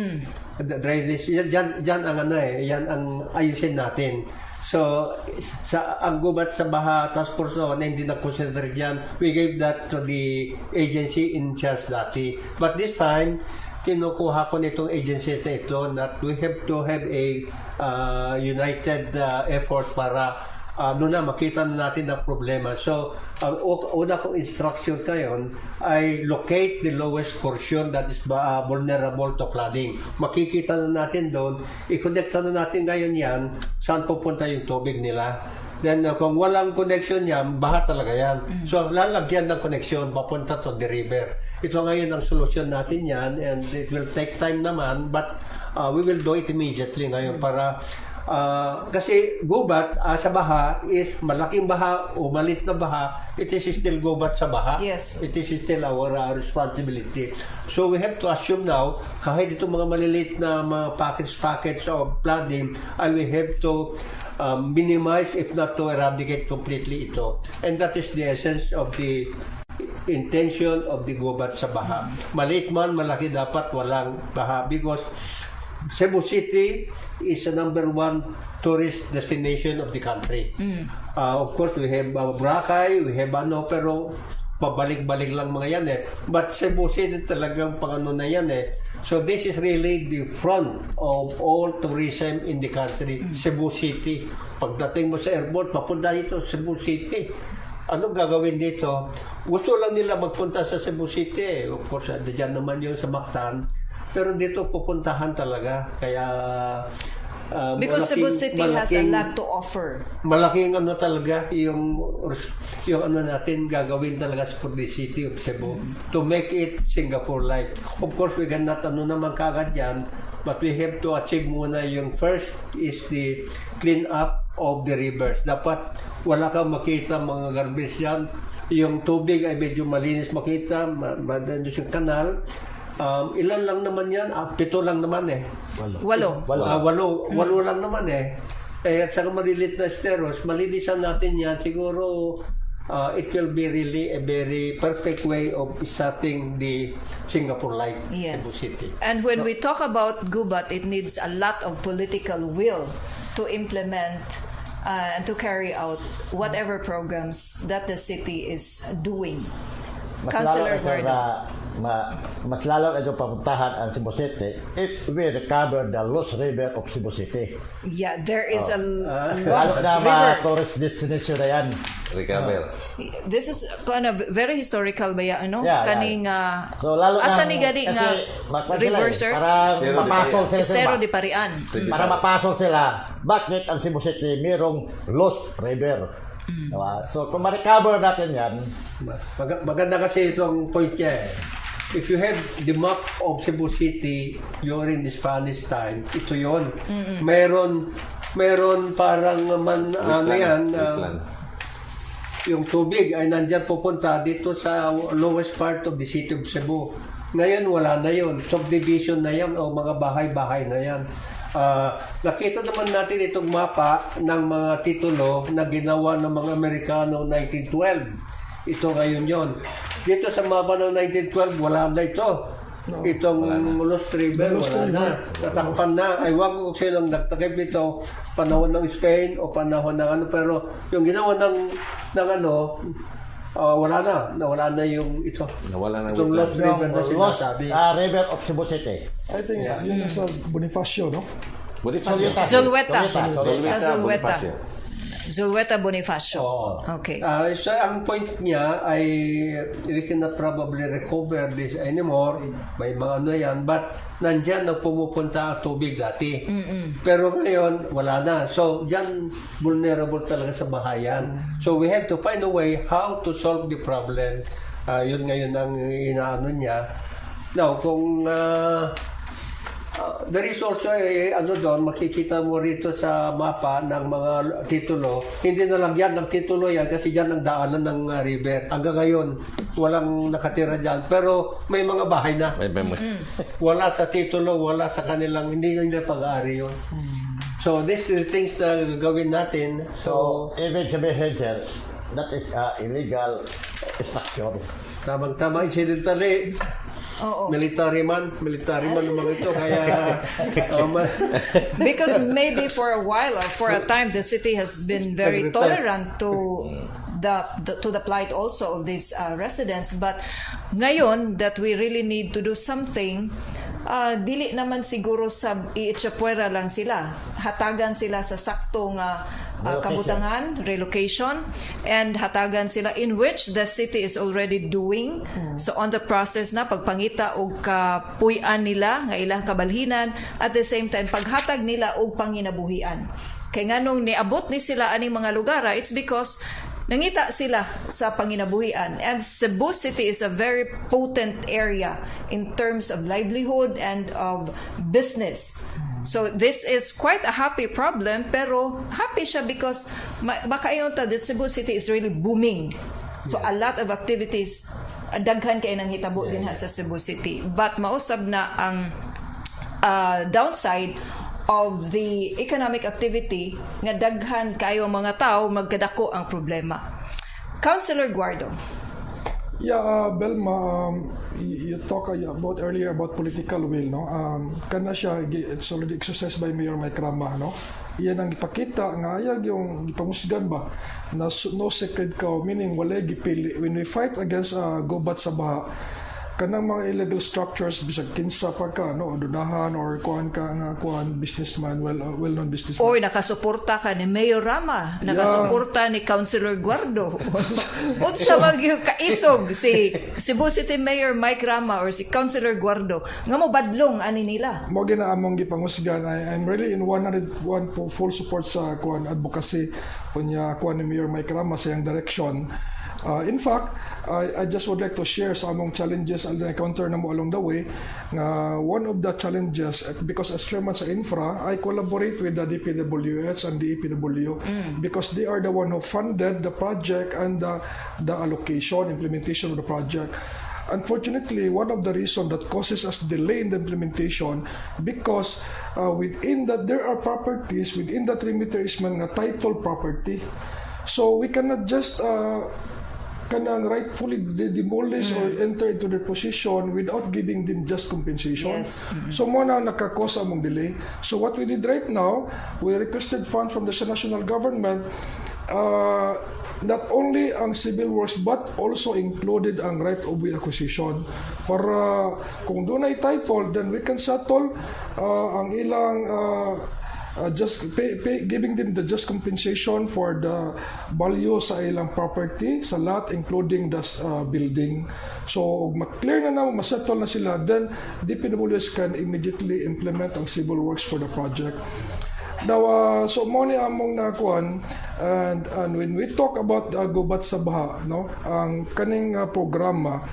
Drainage yan ang yan ang ayusin natin. So ang gubat sa baha task force na hindi na consider dyan, we gave that to the agency in charge dati. But this time kinukuha ko nitong agency na ito that we have to have a united effort para makita na natin ang problema. So, ang una kong instruction ngayon ay locate the lowest portion that is vulnerable to flooding. Makikita na natin doon, i-connecta na natin ngayon yan, saan pupunta yung tubig nila. Then, kung walang connection yan, baha talaga yan. So, lalagyan ng connection, papunta to the river. Ito ngayon ang solusyon natin yan, and it will take time naman, but we will do it immediately ngayon para kasi gubat sa baha is malaking baha o malit na baha, it is still gubat sa baha. Yes. It is still our responsibility. So we have to assume now, kahit itong mga maliliit na mga packets of flooding, we have to minimize if not to eradicate completely ito. And that is the essence of the intention of the gubat sa baha. Maliit man, malaki, dapat walang baha because Cebu City is the number one tourist destination of the country. Of course, we have Boracay, we have pero pabalik-balik lang mga yan But Cebu City talagang pangano na yan So this is really the front of all tourism in the country, Cebu City. Pagdating mo sa airport, papunta dito, Cebu City. Anong gagawin dito? Gusto lang nila magpunta sa Cebu City. Of course, dyan naman yung sa Mactan. Pero dito pupuntahan talaga. Kaya Because Cebu City has a lot to offer. Malaking talaga yung natin gagawin talaga for the city of Cebu to make it Singapore-like. Of course, we cannot naman kagad yan, but we have to achieve muna yung first is the clean up of the rivers. Dapat wala kang makita mga garbage yan. Yung tubig ay medyo malinis makita, madando yung kanal. Ilan lang naman yan? 7 lang naman Walo. Walo lang naman at saka malilit na steros, malinisan natin yan. Siguro it will be really a very perfect way of starting the Singapore-like Cebu City. And when we talk about gubat, it needs a lot of political will to implement and to carry out whatever programs that the city is doing. Councilor Guardo. Mas lalo na yung papuntahan ang Cebu City if we recover the lost river of Cebu City. Yeah, there is a Lalo lost na mga river. tourist destination na yan. Recover. This is kind of very historical ba yan, ano? Yeah, Kaning So lalo asa na ni gani nga river, sir? para Estero de mapasok sila Estero sa de Parian. para mapasok sila, bakit ang Cebu City mayroong lost river? Diba? So kung ma-recover natin yan, Maganda kasi itong point niya If you have the map of Cebu City during the Spanish time, ito yon. Meron parang yung tubig ay nandyan pupunta dito sa lowest part of the city of Cebu. Ngayon wala na yon. Subdivision na yan o mga bahay-bahay na yan. Nakita naman natin itong mapa ng mga titulo na ginawa ng mga Amerikano 1912. Ito ngayon yon. Dito sa mapa ng 1912, wala na ito. No, Itong Lost River, wala na. Natakpan na. Ay, wag ko sila nagtakip ito panahon ng Spain o panahon ng pero yung ginawa ng wala na. Nawala na yung ito. Nawala na Itong Lost River na lost sinasabi. river of Cebu City. I think yun yung sa Bonifacio, no? Bonifacio. Zulweta. Zulweta. Sa Zulweta. Bonifacio. Zulweta Bonifacio. Oo. Okay. So ang point niya ay we cannot probably recover this anymore. May mga yan. But nandyan na pumupunta ang tubig dati. Pero ngayon, wala na. So dyan, vulnerable talaga sa bahayan. So we have to find a way how to solve the problem. Yun ngayon ang inaano niya. Now, kung There is also doon, makikita mo rito sa mapa ng mga titulo. Hindi nalagyan ng titulo yan kasi dyan ang daanan ng river. Hanggang ngayon, walang nakatira dyan. Pero may mga bahay na. Wala sa titulo, wala sa kanilang, hindi nila pag-aari yun. So, this is the things na gagawin natin. So, ibig sabihin, sir, that is illegal structure. Tamang-tama, incidentally, Oo. military man naman ito. Kaya, Because maybe for a while or for a time, the city has been very tolerant to the plight also of these residents. But ngayon that we really need to do something, dili naman siguro sa iitsapuera lang sila. Hatagan sila sa saktong kabutangan, relocation, and hatagan sila in which the city is already doing. So on the process na pagpangita og kapuy-an nila nga ilang kabalhinan, at the same time paghatag nila og panginabuhian. Kay nganong niabot ni sila aning mga lugar, it's because nangita sila sa panginabuhian. And Cebu City is a very potent area in terms of livelihood and of business. So this is quite a happy problem, pero happy siya because makayon ta that Cebu City is really booming. So a lot of activities, daghan kay nang hitabo din ha sa Cebu City. But mausab na ang downside of the economic activity nga daghan kayo mga tao magkadako ang problema. Councilor Guardo. Yeah, Belma, you talk about earlier about political will, no? Kana siya, it's already exercised by Mayor Mike Rama, no? Iyan ang ipakita, nga ayag yung ipamusgan ba, na no sacred cow, meaning wala gipili. When we fight against gubat sa baha, kanang mga illegal structures bisag kinsa pa ka no adunahan or kuan ka nga kuan businessman well-known businessman. Oy, nakasuporta ka ni Mayor Rama, nakasuporta ni Councilor Guardo. Unsa man gyud kaisog si Cebu City Mayor Mike Rama or si Councilor Guardo nga mo badlong ani nila. Mo gina among gipangusgan, I'm really in 101 full support sa kuan advocacy kunya kuan ni Mayor Mike Rama sa iyang direction. In fact, I just would like to share sa among challenges na encounter na mo along the way. One of the challenges, because as chairman sa infra, I collaborate with the DPWH and the EPW because they are the one who funded the project and the allocation, implementation of the project. Unfortunately, one of the reasons that causes us delay in the implementation because within that there are properties within the 3-meter easement nga title property. So we cannot just kanang rightfully demolish or enter into their position without giving them just compensation. Yes. So mo na nakakos among delay. So what we did right now, we requested funds from the national government, not only ang civil works but also included ang right of way acquisition. Para kung doon ay title, then we can settle ang ilang just giving them the just compensation for the value sa ilang property sa lot including the building. So ma-clear na ma-settle na sila, then DPWH can immediately implement ang civil works for the project. Now, so mo ni among nakuan, and when we talk about gubat sa baha, no, ang kaning programa,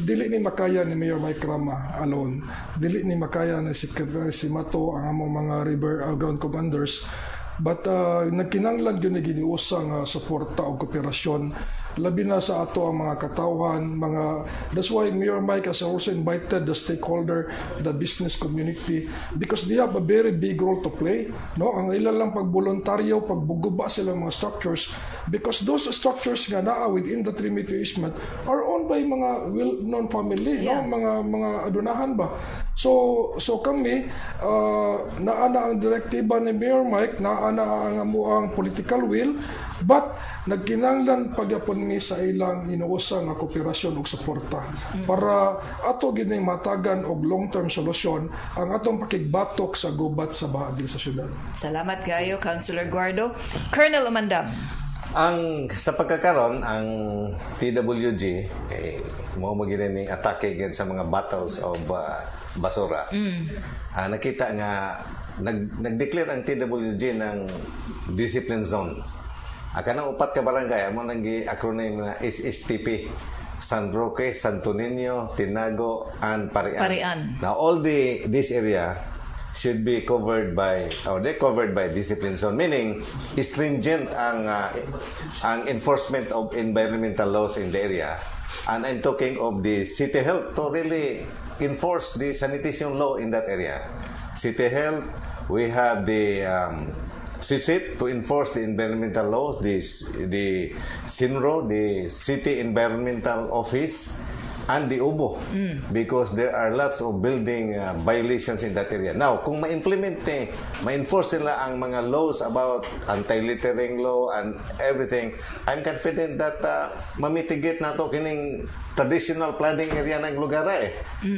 dili ni makaya ni Mayor Mike Rama alone, dili ni makaya ni Secretary Simato ang among mga river ground commanders, but nagkinanglan yun na giniusang suporta o kooperasyon labi na sa ato ang mga katawhan, that's why Mayor Mike has also invited the stakeholder, the business community, because they have a very big role to play, no? Ang ilan lang pagboluntaryo, pagbuguba sila mga structures, because those structures nga naa within the 3-meter easement are owned by mga well-known family, no? Mga adunahan ba? So kami, naana ang direktiba ni Mayor Mike, naana ang amuang political will, but nagkinanglan pagyapon mi sa ilang inuusa nga kooperasyon ug suporta para ato gid matagan og long-term solusyon ang atong pakigbatok sa gubat sa baha sa syudad. Salamat kayo, Councilor Guardo. Colonel Umandam. Sa pagkakaroon, ang PWG, mo magining atake against sa mga battles of basura. Nakita nga, nag-declare ang TWG ng discipline zone. Kanang upat ka barangay, amo nang gi-acronym na SSTP. San Roque, Santo Niño, Tinago, and Parian. Parian. Now, all this area should be covered by, or they're covered by discipline zone, meaning stringent ang enforcement of environmental laws in the area. And I'm talking of the city health to really enforce the sanitation law in that area. City health, we have the CICIT to enforce the environmental laws, the SINRO, the City Environmental Office, and the UBO, because there are lots of building violations in that area. Now, kung ma-implement ma-enforce nila ang mga laws about anti-littering law and everything, I'm confident that mamitigate na to kining traditional flooding area ng lugar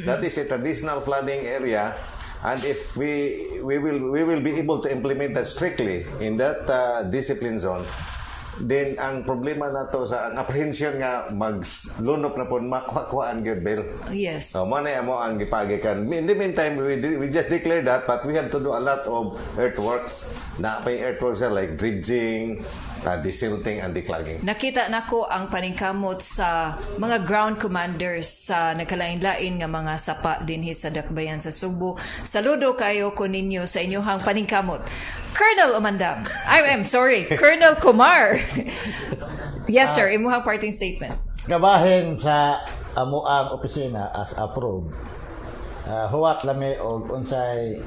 That is a traditional flooding area. And if we will be able to implement that strictly in that discipline zone, then ang problema na to sa ang apprehension nga maglunop na po makuha-kuhaan gyud bill. Yes. So mo na mo ang gipagikan. In the meantime, we just declare that, but we have to do a lot of earthworks. Na pay earthworks like bridging, desilting and declogging. Nakita nako ang paningkamot sa mga ground commanders sa nagkalain-lain nga mga sapa dinhi sa Dakbayan sa Subo. Saludo kayo ko ninyo sa inyong paningkamot. Colonel Umandam. I'm sorry, Colonel Kumar. Yes, sir. Imuhang parting statement. Kabahin sa amuang opisina as approved. Huwat lami og unsay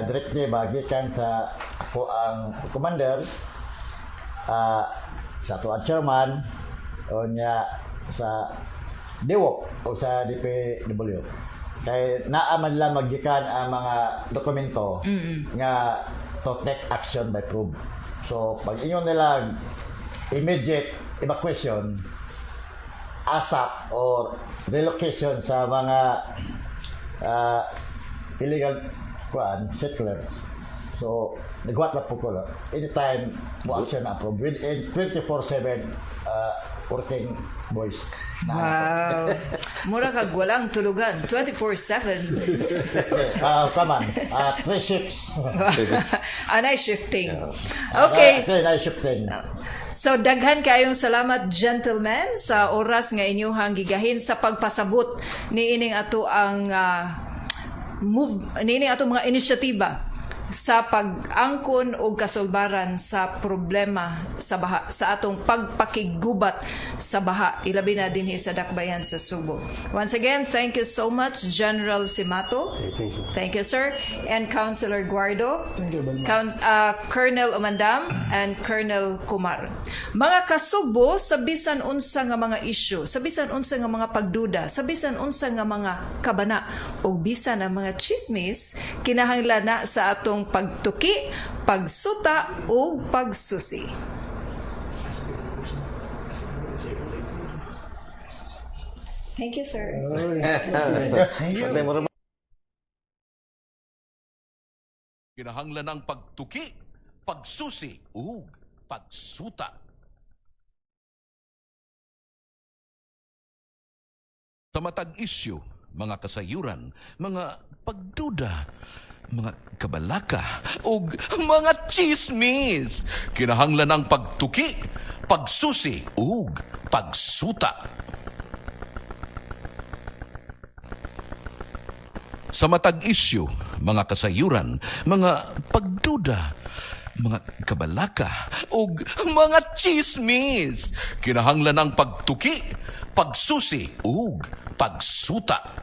directive gikan sa ako ang commander sa tuwa chairman o niya sa DIWOC o sa DPW. Kay naaman lang magikan ang mga dokumento nga to take action by proof. So, pag inyo nila immediate evacuation, ASAP or relocation sa mga illegal settlers. So, nagwat na po ko lang. Anytime mo action na approve within 24/7 working boys. Wow. Mura kag walang tulugan. 24/7. Come on. 3 shifts. Anay shifting. Okay. Night shifting. So daghan kayong salamat gentlemen sa oras nga inyong gigahin sa pagpasabot niining ato ang niining ato mga inisyatiba sa pag-angkon o kasulbaran sa problema sa baha, sa atong pagpakigubat sa baha, ilabi na dinhi sa Dakbayan sa Subo. Once again, thank you so much, General Simato. Thank you. Thank you, sir. And Councilor Guardo, Thank you, Colonel Umandam, and Colonel Kumar. Mga kasubo, sa bisan unsa nga mga isyu, sa bisan unsa nga mga pagduda, sa bisan unsa nga mga kabana, o bisan ang mga chismis, kinahanglan na sa atong pagtuki, pagsuta, o pagsusi. Thank you, sir. Kinahanglan ang pagtuki, pagsusi, ug pagsuta. Sa matag isyu, mga kasayuran, mga pagduda, mga kabalaka, ug mga chismis, kinahanglan ang pagtuki, pagsusi, ug pagsuta. Sa matag isyu, mga kasayuran, mga pagduda, mga kabalaka, ug mga chismis, kinahanglan ang pagtuki, pagsusi, ug pagsuta.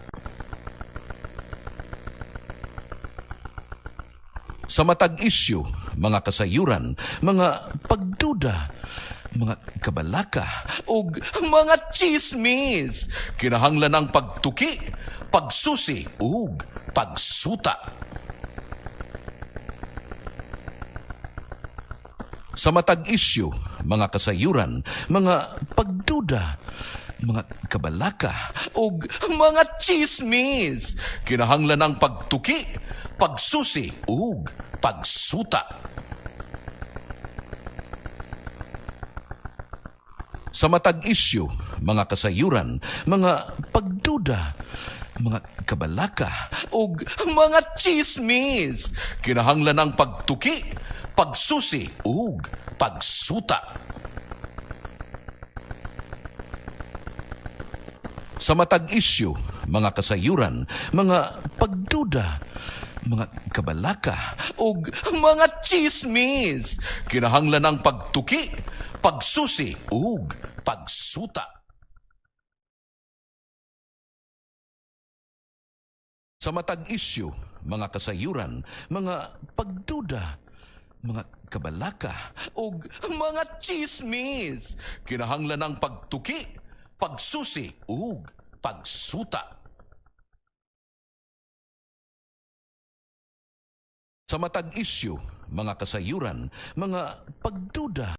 Sa matag isyu, mga kasayuran, mga pagduda, mga kabalaka, ug mga chismis, kinahanglan ang pagtuki, pagsusi, ug pagsuta. Sa matag isyu, mga kasayuran, mga pagduda, mga kabalaka, ug mga chismis, kinahanglan ang pagtuki, pagsusi, ug pagsuta. Sa matag isyu, mga kasayuran, mga pagduda, mga kabalaka, ug mga chismis, kinahanglan ang pagtuki, pagsusi, ug pagsuta. Sa matag isyu, mga kasayuran, mga pagduda, mga kabalaka, ug mga chismis. Kinahanglan ang pagtuki, pagsusi, ug pagsuta. Sa matag isyu, mga kasayuran, mga pagduda, mga kabalaka, ug mga chismis. Kinahanglan ang pagtuki, pagsusi, ug pagsuta. Sa matag isyu, mga kasayuran, mga pagduda,